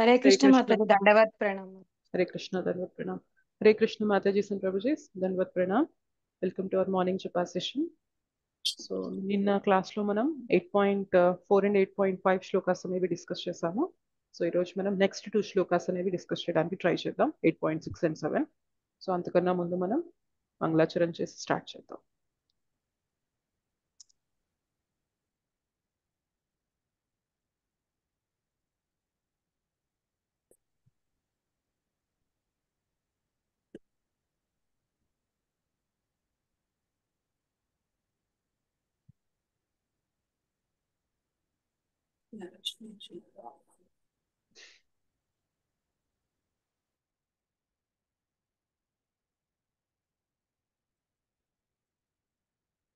हरे हरे कृष्ण माता कृष्ण। जी, दंडवत प्रणाम। हरे कृष्ण दंडवत प्रणाम। हरे कृष्ण माता जी and Prabhuji, दंडवत प्रणाम. Welcome to our morning japa session. So నిన్న క్లాస్లో మనం 8.4 అండ్ 8.5 శ్లోకాస్ అనేవి డిస్కస్ చేసాము. సో ఈరోజు మనం నెక్స్ట్ 2 శ్లోకాస్ అనేవి డిస్కస్ చేయడానికి ట్రై చేద్దాం, 8.6 అండ్ 7. సో అంతకన్నా ముందు మనం మంగళాచరణ చేసి స్టార్ట్ చేద్దాం.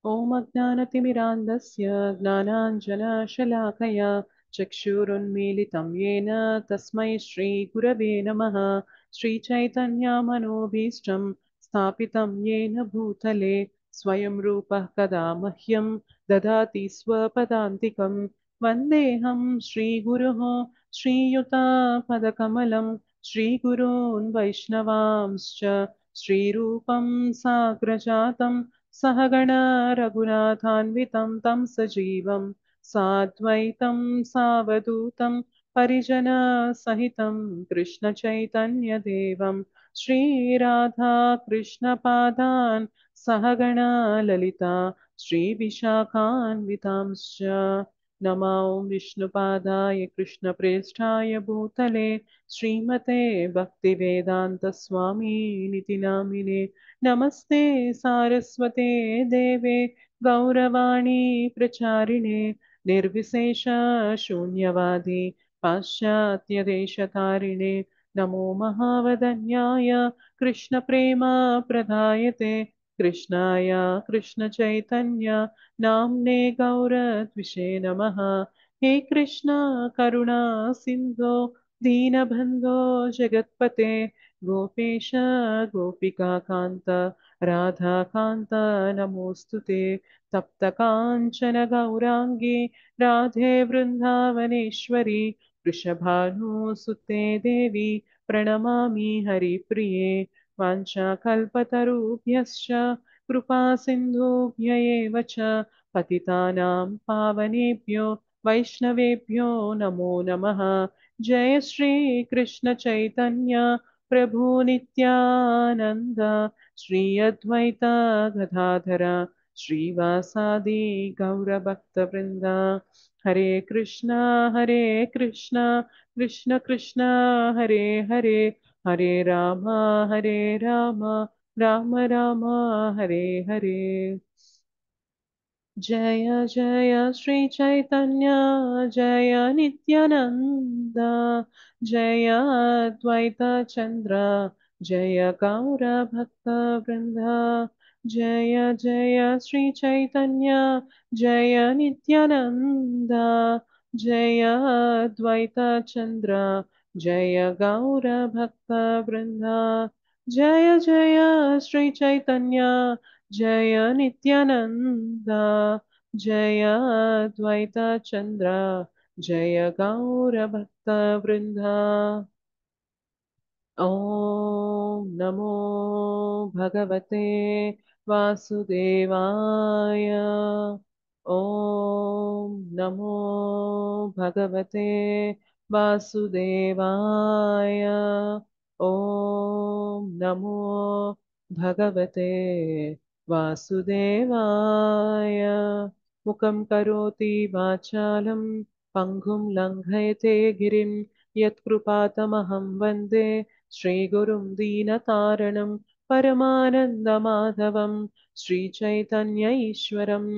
ॐ अज्ञानतिमिरान्धस्य ज्ञानाञ्जनशलाकया चक्षुरुन्मीलितं येन तस्मै श्रीगुरवे नमः. श्रीचैतन्यमनोभीष्टं स्थापितं येन भूतले स्वयं रूपः कदा मह्यं ददाति स्वपदान्तिकं. वन्देऽहं श्रीगुरुः श्रीयुतापदकमलं श्रीगुरून् वैष्णवांश्च श्रीरूपं साग्रजातं सहगणा रघुनाथान्वितं तं सजीवं साद्वैतं सावधूतं परिजनसहितं कृष्णचैतन्यदेवं श्रीराधा कृष्णपादान् सहगणा ललिता श्रीविशाखान्वितांश्च. नमो विष्णुपादाय कृष्णप्रेष्ठाय भूतले श्रीमते भक्तिवेदान्तस्वामिनिति नामिने. नमस्ते सारस्वते देवे गौरवाणी प्रचारिणे निर्विशेष शून्यवादी पाश्चात्यदेशतारिणे. नमो महावदन्याय कृष्णप्रेम प्रदायते कृष्णाय कृष्णचैतन्य नाम्ने गौरद्विषे नमः. हे कृष्ण करुणा सिन्धो दीनबन्धो जगत्पते गोपेश गोपिकान्त राधाकान्त नमोऽस्तु ते. तप्तकाञ्चन गौराङ्गी राधे वृन्दावनेश्वरी वृषभानुसुते देवी प्रणमामि हरिप्रिये. वाञ्छाकल्पतरुभ्यश्च कृपा सिन्धुभ्य एव च पतितानां पावनेभ्यो वैष्णवेभ्यो नमो नमः. जय श्री कृष्ण चैतन्य प्रभु नित्यानंद श्री अद्वैत गदाधर श्रीवासादि गौरभक्तवृंद. हरे कृष्णा कृष्ण कृष्ण हरे हरे, हरे राम राम राम हरे हरे. जय जय श्री चैतन्य जय नित्यानंद जय अद्वैत चंद्र जय गौर भक्त वृंद. जय जय श्री चैतन्य जय नित्यानंद जय अद्वैत चंद्र जय गौर भक्त वृंद. जय जय श्री चैतन्य जय नित्यानंद जय अद्वैत चंद्र जय गौर भक्त वृंदा. ॐ नमो भगवते वासुदेवाय. ॐ नमो भगवते वासुदेवाय. ॐ नमो भगवते वासुदेवाय. मुखं करोति वाचालं पङ्गुं लङ्घयते गिरिं यत्कृपातमहं वन्दे श्रीगुरुं दीनतारणं परमानन्दमाधवं श्रीचैतन्य ईश्वरम्.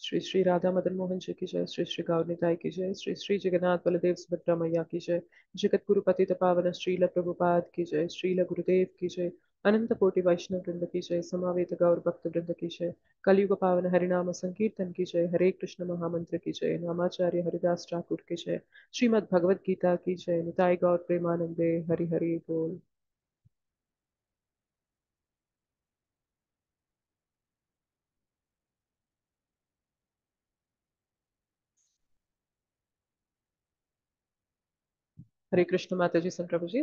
श्री श्री राधा मदन मोहन जी की जय. श्री श्री गौरनिताई की जय. श्री श्री जगन्नाथ बलदेव सुभद्रा मैया की जय. जगत गुरु पतित पावन श्रील प्रभुपाद की जय. श्रील गुरुदेव की जय. अनंत कोटि वैष्णव वृंद की जय, समावेत गौर भक्त वृंद की जय, कलयुग पावन हरिनाम संकीर्तन की जय, हरे कृष्ण महामंत्र की जय, नामाचार्य हरिदास ठाकुर की जय, श्रीमद् भगवद गीता की जय, निताय गौर प्रेमानंदे, हरि हरि बोल। हरे कृष्ण माता जी, संत प्रभु जी,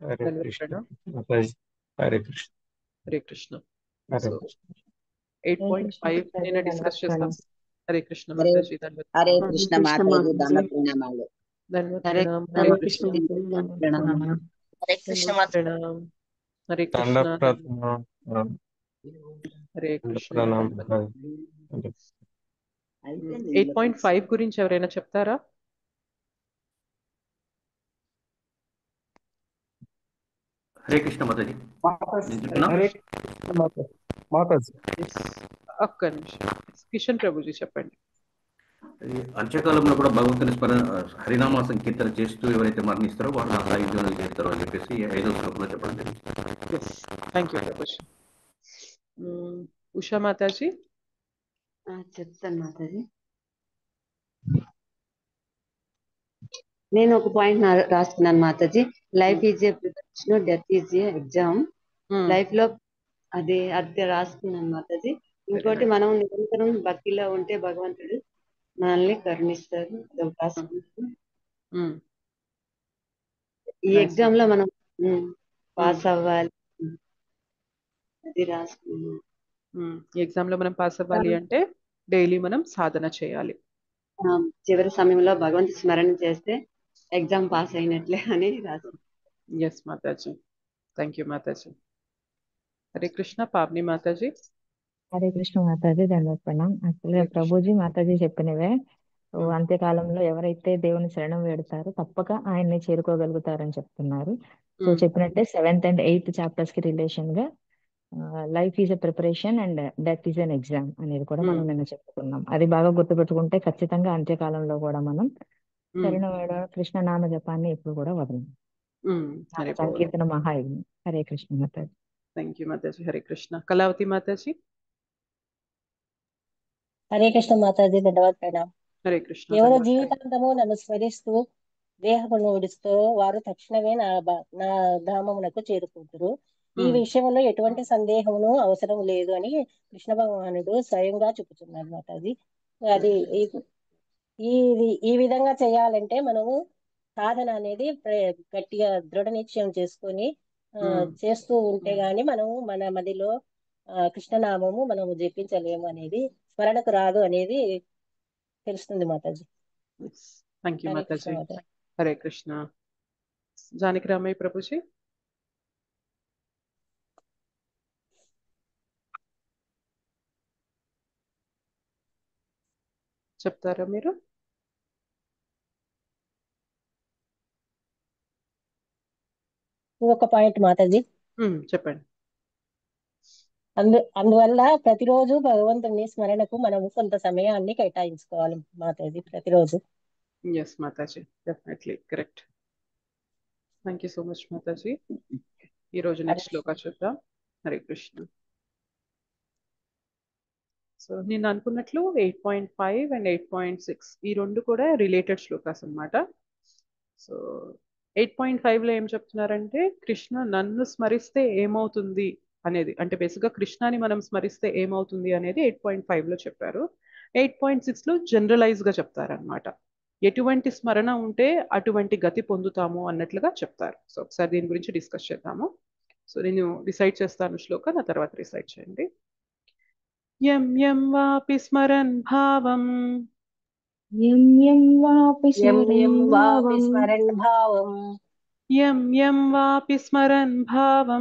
हरे दंडवत कृष्ण प्रणाम। माताजी। हरे कृष्ण। हरे कृष्ण। हरे సో कृष्ण। हरे कृष्ण 8.5 माताजी నిన్న దండవత్ డిస్కస్ చేస్తాం. ప్రణామం. హరే కృష్ణ హరే మాతాజీ, దండవత్ హరే ప్రణామ్. కృష్ణ కృష్ణ మాతాజీ దండ మాతాజీ ప్రణామాలు. దండవత్ హరే ప్రణామ్. హరే హరే కృష్ణ. కృష్ణ మాతాజీ దండవత్ ప్రణామం. ప్రణామం. హరే కృష్ణ దండవత్ మాతాజీ. ప్రణామ్. హరే కృష్ణ. దండ హరే కృష్ణ. ప్రణామం. దండవత్. అయిపోయింది 8.5 గురించి ఎవరైనా చెప్తారా? హరే కృష్ణ మాతాజీ. నేను హరే చెప్పిన హరే కృష్ణ. కృష్ణ మాతాజీ. Yes. ఒక్క నిమిషం. కిషన్ ప్రభుజీ చెప్పండి. ఈ అంత్యకాలంలో కూడా భగవంతుని హరినామ సంకీర్తన చేస్తూ ఎవరైతే మరణిస్తారో వాళ్ళు ఆ సాయి జీవనం చేస్తారో అని చెప్పేసి 5వ శ్లోకంలో చెప్పడం జరిగింది. Yes, thank you Prabhuji. Usha Mataji. చెప్తాను మాతాజీ. నేను ఒక పాయింట్ రాసుకున్నాను Mataji. Life is a preparation, death is a exam. Life లో అది రాసుకున్నాను మాతాజీ. ఇంకోటి, మనం నిరంతరం భక్తిలో ఉంటే భగవంతుడు మనల్ని కరుణిస్తారు. అదొక రాసుకున్నాను. ఈ ఎగ్జామ్ లో మనం పాస్ అవ్వాలి, అది రాసుకున్నాను. ఎగ్జామ్ లో మనం పాస్ అవ్వాలి అంటే డైలీ మనం సాధన చేయాలి. చివరి సమయంలో భగవంతు స్మరణ చేస్తే ఎగ్జామ్ పాస్ అయినట్లే అని రాసి. Yes Mataji, thank you Mataji. Hare Krishna Pavani Mataji. Hare Krishna Mataji దండవత్ ప్రణామం. యాక్చువల్గా ప్రభుజీ మాతాజీ చెప్పినవే. అంత్యకాలంలో ఎవరైతే దేవుని శరణం వేడతారో తప్పక ఆయన్ని చేరుకోగలుగుతారని చెప్తున్నారు. సో చెప్పినట్టే 7th and 8th చాప్టర్స్ కి రిలేషన్ గా life is a preparation and death is an exam అనేది కూడా మనం నిన్న చెప్పుకున్నాం. అది బాగా గుర్తుపెట్టుకుంటే ఖచ్చితంగా అంత్యకాలంలో కూడా మనం శరణం వేడ కృష్ణనామ జపాన్ని ఎప్పుడు కూడా వదలం. సంకీర్తన మహాయజ్ఞం. హరే కృష్ణ మాతాజీ. Thank you Mataji. హరే కృష్ణ. కళావతి మాతాజీ. హరే కృష్ణ మాతాజీ దండవత్ ప్రణామం. హరే కృష్ణ. ఎవరు జీవితాంతము నన్ను స్మరిస్తూ దేహమును విడుస్తారో వారు తక్షణమే నా ధామమునకు చేరుకుంటారు. ఈ విషయంలో ఎటువంటి సందేహమును అవసరం లేదు అని కృష్ణ భగవానుడు స్వయంగా చెబుతున్నాడు మాతాజీ. అది ఈ విధంగా చేయాలంటే మనము సాధన అనేది గట్టిగా దృఢ నిశ్చయం చేసుకొని చేస్తూ ఉంటే గాని మనము మన మదిలో కృష్ణనామము మనము జపించలేము అనేది, స్మరణకు రాదు అనేది తెలుస్తుంది మాతాజీ. Thank you Mataji. హరే కృష్ణ. జానకి రామయ్య ప్రభుజీ. చెప్తారా మీరు? ఇంకొక పాయింట్ మాతాజీ చెప్పండి. అందువల్ల ప్రతిరోజు భగవంతుని స్మరణకు మనము కొంత సమయాన్ని కేటాయించుకోవాలి మాతాజీ, ప్రతిరోజు. ఎస్ మాతాజీ, definitely correct. Thank you so much మాతాజీ. ఈరోజు నెక్స్ట్ శ్లోక చూద్దాం. హరే కృష్ణ. సో నేను అనుకున్నట్లు 8.5 and 8.6 ఈ రెండు కూడా రిలేటెడ్ శ్లోకాస్ అన్నమాట. సో 8.5 లో ఏం చెప్తున్నారంటే కృష్ణ నన్ను స్మరిస్తే ఏమవుతుంది అనేది, అంటే బేసిక్గా కృష్ణాని మనం స్మరిస్తే ఏమవుతుంది అనేది 8.5 లో చెప్పారు. 8.6 లో జనరలైజ్ గా చెప్తారనమాట. ఎటువంటి స్మరణ ఉంటే అటువంటి గతి పొందుతాము అన్నట్లుగా చెప్తారు. సో ఒకసారి దీని గురించి డిస్కస్ చేద్దాము. సో నేను రిసైడ్ చేస్తాను శ్లోక, నా తర్వాత రిసైడ్ చేయండి. యం యం వాపి స్మరన్ భావం యం యం వాపి స్మరన్ భావం యం యం వాపి స్మరన్ భావం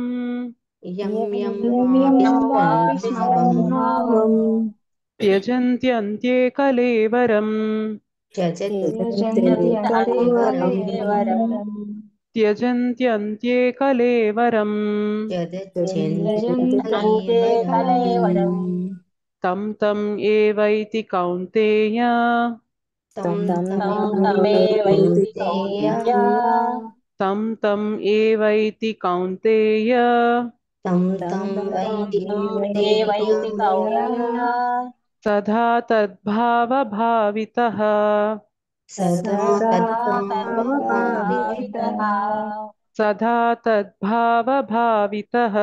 త్యజంత్యంత్యే కలేవరం త్యజంత్యంత్యే కలేవరం తం తం ఏవైతి కౌంతేయ తం తం ఏవైతి కౌంతేయ తం తం వైతి వైతి కౌంతేయ సదా తద్భావభావితః సదా తద్భావభావితః సదా తద్భావభావితః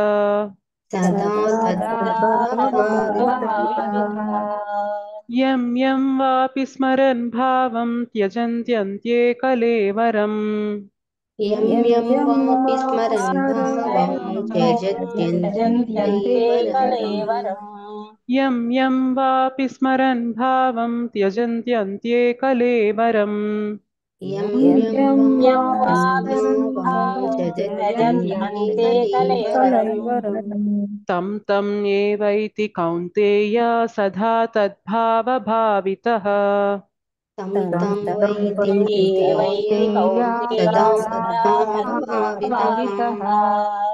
సదా తద్భావభావితః యం యం వాపి స్మరన్ భావం త్యజంత్యంత్యే కలేవరం యం యం వాపి స్మరన్ భావం త్యజంత్యంతే త్యజత్యంత్యేవరం కలేవరం యం యం వాపి స్మరన్ భావం త్యజంత్యంత్యే కలేవరం యం యం యం వాపి భావం త్యజంత్యంతే కలేవరం తం తం ఏవైతి కౌంతేయ సదా తద్భావభావితః తం తం వైతి సదా సద్భావభావితః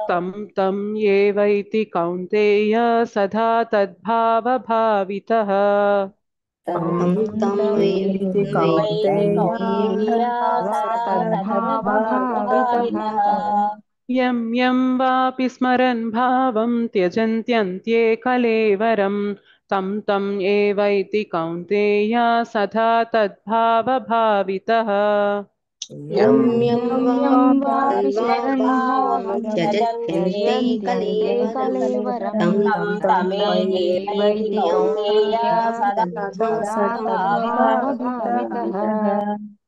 తం తం ఏవైతి కౌంతేయ సదా తద్భావభావితః తం తం వైతి యం యం వాపి స్మరన్ భావం త్యజంత్యంత్యే కలేవరం తం తం ఏవైతి కౌంతేయ సదా తద్భావభావితః యం యం వాపి స్మరన్ భావం త్యజత్యంతే కలేవరం తం తమేవైతి కౌంతేయ సదా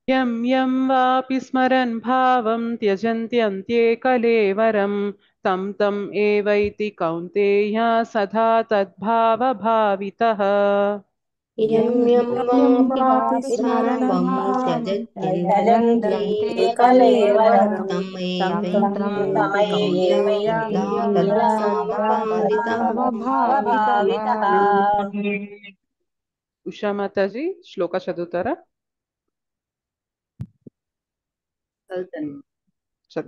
యం యం వాపి స్మరన్ భావం త్యజంత్యంత్యే కలేవరం తం తం ఏవైతి కౌంతేయ సదా తద్భావభావితః యం యం వాపి స్మరన్ భావం త్యజత్యంతే కలేవరం తమేవైతి తద్భావభావితః. ఉషా మాతాజీ శ్లోక చదువుతారా?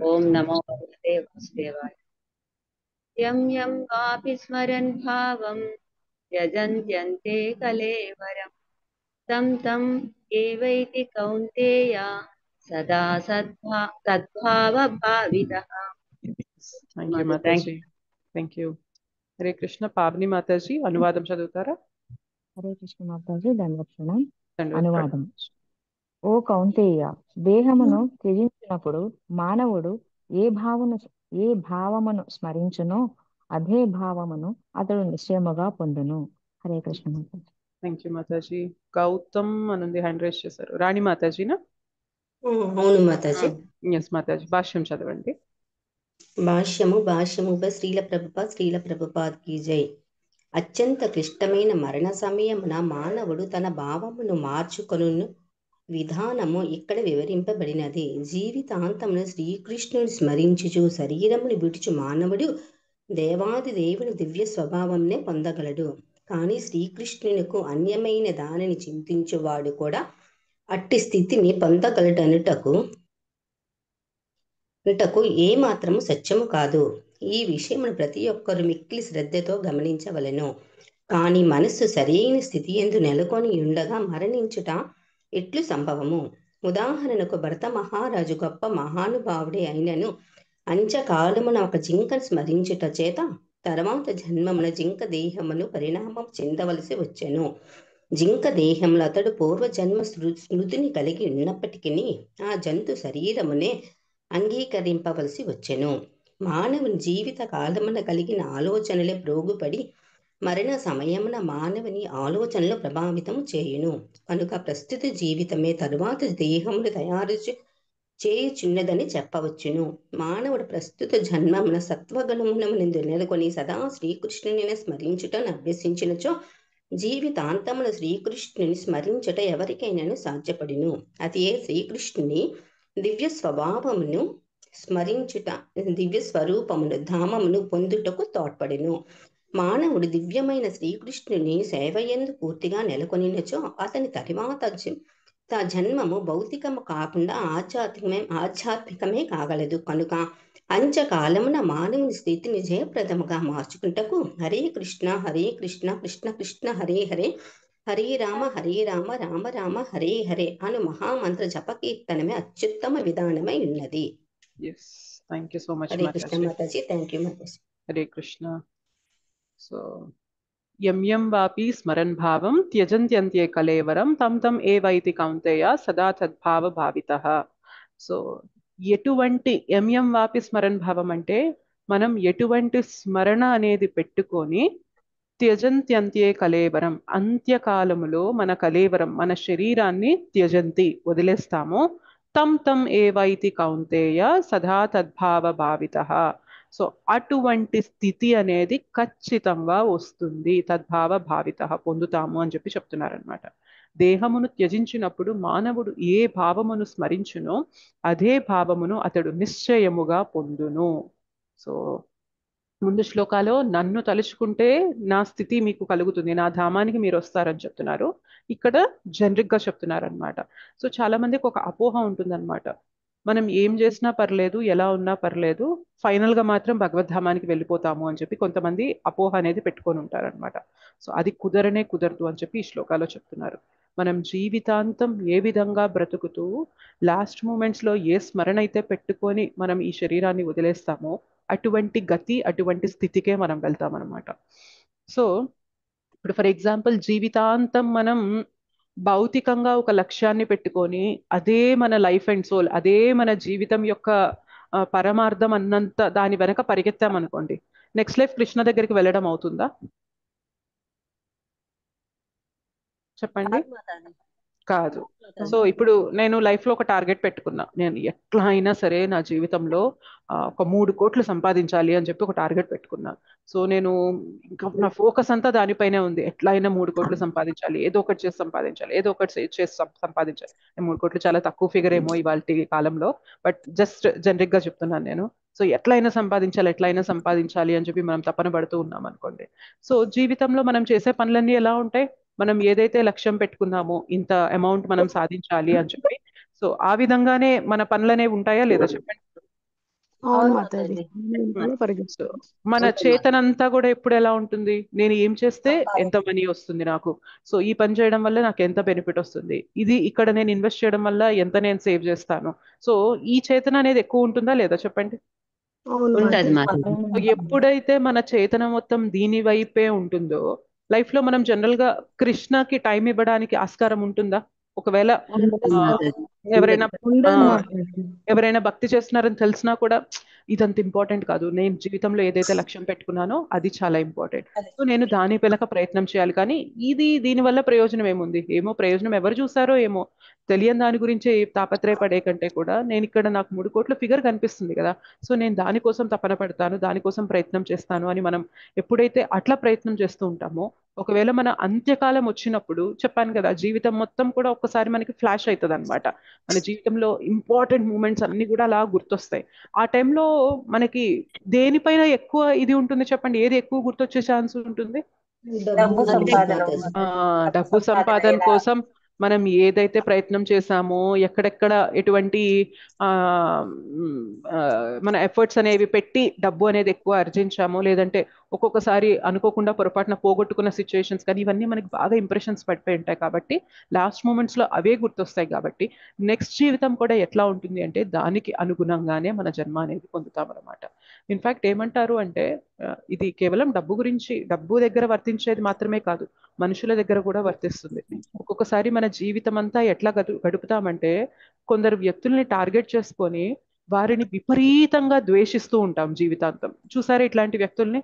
ఓం నమో భగవతే వాసుదేవాయ. యం యం వాపి స్మరన్ భావం త్యజంత్యంతే కలేవరం తం తం ఏవైతి కౌంతేయ సదా తద్భావభావితః. Thank you Mataji. Thank you. Hare Krishna. Pavani Mataji అనువాదం చదువుతారా? హరే కృష్ణ మాతాజీ దండవత్సనం. అనువాదం. ఓ కౌంతేయ, దేహమును త్యజించినప్పుడు మానవుడు ఏ భావమును స్మరించునో అదే భావమును అతడు నిశ్చయముగా పొందును. హరే కృష్ణ మాతాజీ. Thank you Mataji. గౌతమ్ అనుంది హ్యాండ్ రైజ్ చేశారు. రాణి మాతాజీనా? అవును మాతాజీ. ఎస్ మాతాజీ. భాష్యం చదవండి. భాష్యము శ్రీల ప్రభుపాద్ కీ జై. అత్యంత క్లిష్టమైన మరణ సమయమున మానవుడు తన భావమును మార్చుకొను విధానము ఇక్కడ వివరింపబడినది. జీవితాంతమున శ్రీకృష్ణుని స్మరించుచు శరీరమును విడుచు మానవుడు దేవాది దేవుని దివ్య స్వభావంనే పొందగలడు. కానీ శ్రీకృష్ణునికు అన్యమైన దానిని చింతించువాడు కూడా అట్టి స్థితిని పొందగలడనుటకు ఏ మాత్రము సత్యము కాదు. ఈ విషయమును ప్రతి ఒక్కరు మిక్కిలి శ్రద్ధతో గమనించవలెను. కానీ మనస్సు సరైన స్థితి యందు నెలకొని ఉండగా మరణించుట ఎట్లు సంభవము? ఉదాహరణకు భరత మహారాజు గొప్ప మహానుభావుడే అయినను అంత్యకాలమున ఒక జింకను స్మరించుట చేత తర్వాత జన్మమున జింక దేహమును పరిణామం చెందవలసి వచ్చెను. జింక దేహంలో అతడు పూర్వజన్మ స్మృతిని కలిగి ఉన్నప్పటికీ ఆ జంతు శరీరమునే అంగీకరింపవలసి వచ్చెను. మానవుని జీవిత కాలమున కలిగిన ఆలోచనలే ప్రోగుపడి మరణ సమయమున మానవుని ఆలోచనలు ప్రభావితము చేయును. కనుక ప్రస్తుత జీవితమే తరువాత దేహమును తయారు చేయుచున్నదని చెప్పవచ్చును. మానవుడు ప్రస్తుత జన్మమున సత్వగుణమునందు నెలకొని సదా శ్రీకృష్ణుని స్మరించుటను అభ్యసించినచో జీవితాంతమున శ్రీకృష్ణుని స్మరించుట ఎవరికైనాను సాధ్యపడును. అది ఏ శ్రీకృష్ణుని దివ్య స్వభావమును స్మరించుట దివ్య స్వరూపమును ధామమును పొందుటకు తోడ్పడును. మానవుడు దివ్యమైన శ్రీకృష్ణుని సేవయందు పూర్తిగా నెలకొనినచో అతని తరువాత జన్మము భౌతికము కాకుండా ఆధ్యాత్మికమే కాగలదు. కనుక అంత్యకాలమున మానవుని స్థితిని జయప్రదముగా మార్చుకుంటకు హరే కృష్ణ కృష్ణ కృష్ణ హరే హరే, హరే రామ రామ రామ హరే హరే అను మహామంత్ర జపకీర్తనమే అత్యుత్తమ విధానమై ఉన్నది. Thank you so much Hare Krishna Mataji. Thank you Mataji. Hare Krishna. సో యం యం వాపి స్మరన్ భావం త్యజంత్యంత్యే కలేవరం తం తం ఏవైతి కౌంతేయ సదా తద్భావ భావితః. సో ఎటువంటి యం వాపి స్మరన్ భావం అంటే మనం ఎటువంటి స్మరణ అనేది పెట్టుకొని త్యజంత్యంత్యే కలేవరం అంత్యకాలములో మన కలేవరం మన శరీరాన్ని త్యజంతి వదిలేస్తాము. తం తం ఏవైతి కౌంతేయ సదా తద్భావ భావితః. సో అటువంటి స్థితి అనేది ఖచ్చితంగా వస్తుంది, తద్భావ భావితః పొందుతాము అని చెప్పి చెప్తున్నారనమాట. దేహమును త్యజించినప్పుడు మానవుడు ఏ భావమును స్మరించునో అదే భావమును అతడు నిశ్చయముగా పొందును. సో ముందు శ్లోకాలో నన్ను తలుచుకుంటే నా స్థితి మీకు కలుగుతుంది, నా ధామానికి మీరు వస్తారని చెప్తున్నారు. ఇక్కడ జనరిక్ గా చెప్తున్నారు అనమాట. సో చాలా మందికి ఒక అపోహ ఉంటుందన్నమాట, మనం ఏం చేసినా పర్లేదు, ఎలా ఉన్నా పర్లేదు, ఫైనల్ గా మాత్రం భగవద్ధామానికి వెళ్ళిపోతాము అని చెప్పి కొంతమంది అపోహ అనేది పెట్టుకొని ఉంటారనమాట. సో అది కుదరనే కుదరదు అని చెప్పి ఈ శ్లోకాలో చెప్తున్నారు. మనం జీవితాంతం ఏ విధంగా బ్రతుకుతూ లాస్ట్ మూమెంట్స్ లో ఏ స్మరణ అయితే పెట్టుకొని మనం ఈ శరీరాన్ని వదిలేస్తామో అటువంటి గతి అటువంటి స్థితికే మనం వెళ్తాం అనమాట. సో ఇప్పుడు ఫర్ ఎగ్జాంపుల్ జీవితాంతం మనం భౌతికంగా ఒక లక్ష్యాన్ని పెట్టుకొని అదే మన లైఫ్ అండ్ సోల్, అదే మన జీవితం యొక్క పరమార్థం అన్నంత దాని వెనక పరిగెత్తామనుకోండి, నెక్స్ట్ లైఫ్ కృష్ణ దగ్గరికి వెళ్ళడం అవుతుందా చెప్పండి? కాదు. సో ఇప్పుడు నేను లైఫ్ లో ఒక టార్గెట్ పెట్టుకున్నా, నేను ఎట్లా అయినా సరే నా జీవితంలో ఒక 3 కోట్లు సంపాదించాలి అని చెప్పి ఒక టార్గెట్ పెట్టుకున్నా. సో నేను ఇంకా నా ఫోకస్ అంతా దానిపైనే ఉంది, ఎట్లా అయినా 3 కోట్లు సంపాదించాలి, ఏదో ఒకటి చేసి సంపాదించాలి, ఏదో ఒకటి చేసి సంపాదించాలి. 3 కోట్లు చాలా తక్కువ ఫిగర్ ఏమో ఇవాళ కాలంలో, బట్ జస్ట్ జనరిక్ గా చెప్తున్నాను నేను. సో ఎట్లయినా సంపాదించాలి అని చెప్పి మనం తపన పడుతూ ఉన్నాం అనుకోండి. సో జీవితంలో మనం చేసే పనులన్నీ ఎలా ఉంటాయి, మనం ఏదైతే లక్ష్యం పెట్టుకున్నామో ఇంత అమౌంట్ మనం సాధించాలి అని చెప్పి, సో ఆ విధంగానే మన పనులనేవి ఉంటాయా లేదా చెప్పండి? సో మన చేతనంతా కూడా ఎప్పుడు ఎలా ఉంటుంది, నేను ఏం చేస్తే ఎంత మనీ వస్తుంది నాకు, సో ఈ పని చేయడం వల్ల నాకు ఎంత బెనిఫిట్ వస్తుంది, ఇది ఇక్కడ నేను ఇన్వెస్ట్ చేయడం వల్ల ఎంత నేను సేవ్ చేస్తాను. సో ఈ చేతన అనేది ఎక్కువ ఉంటుందా లేదా చెప్పండి? ఎప్పుడైతే మన చేతన మొత్తం దీని వైపే ఉంటుందో లైఫ్ లో మనం జనరల్ గా కృష్ణకి టైం ఇవ్వడానికి ఆస్కారం ఉంటుందా? ఒకవేళ ఎవరైనా భక్తి చేస్తున్నారని తెలిసినా కూడా ఇదంత ఇంపార్టెంట్ కాదు, నేను జీవితంలో ఏదైతే లక్ష్యం పెట్టుకున్నానో అది చాలా ఇంపార్టెంట్, సో నేను దాని వెనక ప్రయత్నం చేయాలి. కానీ దీని వల్ల ప్రయోజనం ఏముంది, ఏమో ప్రయోజనం ఎవరు చూసారో ఏమో, తెలియని దాని గురించి తాపత్రయపడే కంటే కూడా నేను ఇక్కడ నాకు 3 కోట్ల ఫిగర్ కనిపిస్తుంది కదా, సో నేను దానికోసం తపన పడతాను, దానికోసం ప్రయత్నం చేస్తాను అని మనం ఎప్పుడైతే అట్లా ప్రయత్నం చేస్తూ ఉంటామో, ఒకవేళ మన అంత్యకాలం వచ్చినప్పుడు చెప్పాను కదా, జీవితం మొత్తం కూడా ఒక్కసారి మనకి ఫ్లాష్ అవుతుంది అనమాట. మన జీవితంలో ఇంపార్టెంట్ మూమెంట్స్ అన్ని కూడా అలా గుర్తొస్తాయి. ఆ టైంలో మనకి దేనిపైన ఎక్కువ ఇది ఉంటుంది చెప్పండి, ఏది ఎక్కువ గుర్తొచ్చే ఛాన్స్ ఉంటుంది? డబ్బు సంపాదన కోసం మనం ఏదైతే ప్రయత్నం చేశామో, ఎక్కడెక్కడ ఎటువంటి మన ఎఫర్ట్స్ అనేవి పెట్టి డబ్బు అనేది ఎక్కువ ఆర్జించామో, లేదంటే ఒక్కొక్కసారి అనుకోకుండా పొరపాటున పోగొట్టుకున్న సిచ్యువేషన్స్ కానీ ఇవన్నీ మనకి బాగా ఇంప్రెషన్స్ పడిపోయి ఉంటాయి కాబట్టి లాస్ట్ మూమెంట్స్ లో అవే గుర్తొస్తాయి. కాబట్టి నెక్స్ట్ జీవితం కూడా ఎట్లా ఉంటుంది అంటే దానికి అనుగుణంగానే మన జన్మ అనేది పొందుతాం అనమాట. ఇన్ఫాక్ట్ ఏమంటారు అంటే ఇది కేవలం డబ్బు గురించి, డబ్బు దగ్గర వర్తించేది మాత్రమే కాదు, మనుషుల దగ్గర కూడా వర్తిస్తుంది. ఒక్కొక్కసారి మన జీవితం అంతా ఎట్లా గడుపుతామంటే కొందరు వ్యక్తుల్ని టార్గెట్ చేసుకొని వారిని విపరీతంగా ద్వేషిస్తూ ఉంటాం జీవితాంతం. చూసారా ఇట్లాంటి వ్యక్తుల్ని?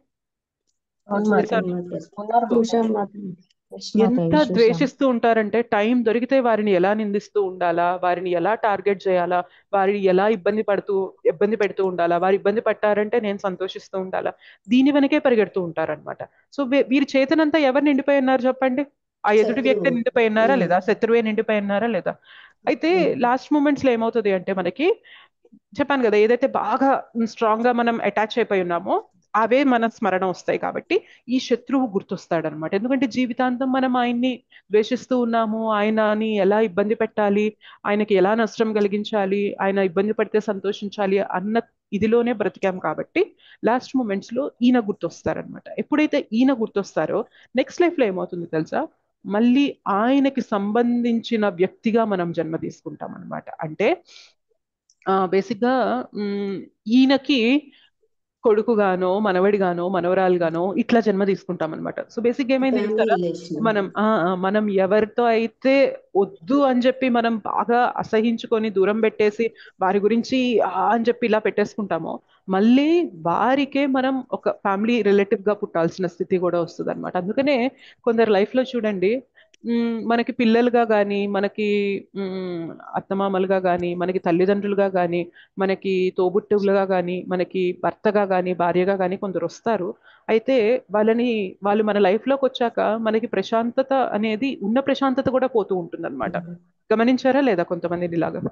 ఎంత ద్వేషిస్తూ ఉంటారంటే టైం దొరికితే వారిని ఎలా నిందిస్తూ ఉండాలా, వారిని ఎలా టార్గెట్ చేయాలా, వారిని ఎలా ఇబ్బంది పెడుతూ ఉండాలా, వారు ఇబ్బంది పట్టారంటే నేను సంతోషిస్తూ ఉండాలా, దీని వెనకే పరిగెడుతూ ఉంటారనమాట. సో వీరి చేతనంతా ఎవరు నిండిపోయి ఉన్నారు చెప్పండి? ఆ ఎదుటి వ్యక్తి నిండిపోయి ఉన్నారా లేదా, శత్రువే నిండిపోయి ఉన్నారా లేదా? అయితే లాస్ట్ మూమెంట్స్ లో ఏమవుతుంది అంటే మనకి చెప్పాను కదా, ఏదైతే బాగా స్ట్రాంగ్ గా మనం అటాచ్ అయిపోయి ఉన్నామో అవే మన స్మరణ వస్తాయి. కాబట్టి ఈ శత్రువు గుర్తొస్తాడు అనమాట. ఎందుకంటే జీవితాంతం మనం ఆయన్ని ద్వేషిస్తూ ఉన్నాము, ఆయనని ఎలా ఇబ్బంది పెట్టాలి, ఆయనకి ఎలా నష్టం కలిగించాలి, ఆయన ఇబ్బంది పడితే సంతోషించాలి అన్న ఇదిలోనే బ్రతికాం. కాబట్టి లాస్ట్ మూమెంట్స్ లో ఈయన గుర్తొస్తారనమాట. ఎప్పుడైతే ఈయన గుర్తొస్తారో నెక్స్ట్ లైఫ్ లో ఏమవుతుందో తెలుసా, మళ్ళీ ఆయనకి సంబంధించిన వ్యక్తిగా మనం జన్మ తీసుకుంటాం అనమాట. అంటే బేసిక్ గా ఈయనకి కొడుకుగానో మనవడిగానో మనవరాలుగానో ఇట్లా జన్మ తీసుకుంటాం అనమాట. సో బేసిక్ ఏమైంది ఫ్యామిలీ చూసారా, రిలేషన్. మనం ఎవరితో అయితే వద్దు అని చెప్పి మనం బాగా అసహించుకొని దూరం పెట్టేసి వారి గురించి అని చెప్పి ఇలా పెట్టేసుకుంటామో, మళ్ళీ వారికే మనం ఒక ఫ్యామిలీ రిలేటివ్ గా పుట్టాల్సిన స్థితి కూడా వస్తుంది అనమాట. అందుకనే కొందరు లైఫ్ లో చూడండి, మనకి పిల్లలుగా కానీ, మనకి అత్తమామలుగా కానీ, మనకి తల్లిదండ్రులుగా కానీ, మనకి తోబుట్టువులుగా కానీ, మనకి భర్తగా కానీ, భార్యగా కానీ కొందరు వస్తారు. అయితే వాళ్ళు మన లైఫ్ లోకి వచ్చాక మనకి ప్రశాంతత అనేది, ఉన్న ప్రశాంతత కూడా పోతూ ఉంటుంది అనమాట. గమనించారా లేదా కొంతమందిని ఇలాగా?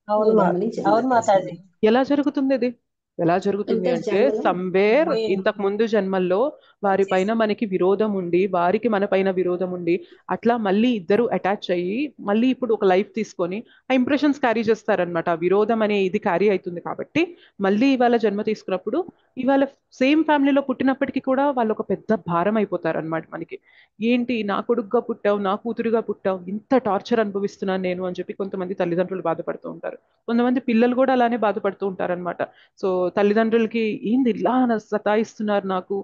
అవును గమనించాను అవును మాతాజీ. ఎలా జరుగుతుంది ఇది? ఎలా జరుగుతుంది అంటే, సమ్వేర్ ఇంతకు ముందు జన్మల్లో వారి పైన మనకి విరోధం ఉండి, వారికి మన పైన విరోధం ఉండి, అట్లా మళ్ళీ ఇద్దరు అటాచ్ అయ్యి మళ్ళీ ఇప్పుడు ఒక లైఫ్ తీసుకొని ఆ ఇంప్రెషన్స్ క్యారీ చేస్తారనమాట. ఆ విరోధం అనే ఇది క్యారీ అవుతుంది కాబట్టి మళ్ళీ ఇవాళ జన్మ తీసుకున్నప్పుడు ఇవాళ సేమ్ ఫ్యామిలీలో పుట్టినప్పటికీ కూడా వాళ్ళు ఒక పెద్ద భారం అయిపోతారనమాట మనకి. ఏంటి, నా కొడుకుగా పుట్టావు, నా కూతురుగా పుట్టావు, ఇంత టార్చర్ అనుభవిస్తున్నాను నేను అని చెప్పి కొంతమంది తల్లిదండ్రులు బాధపడుతూ ఉంటారు. కొంతమంది పిల్లలు కూడా అలానే బాధపడుతూ ఉంటారనమాట. సో తల్లిదండ్రులకి ఏంది ఇలా సతాయిస్తున్నారు, నాకు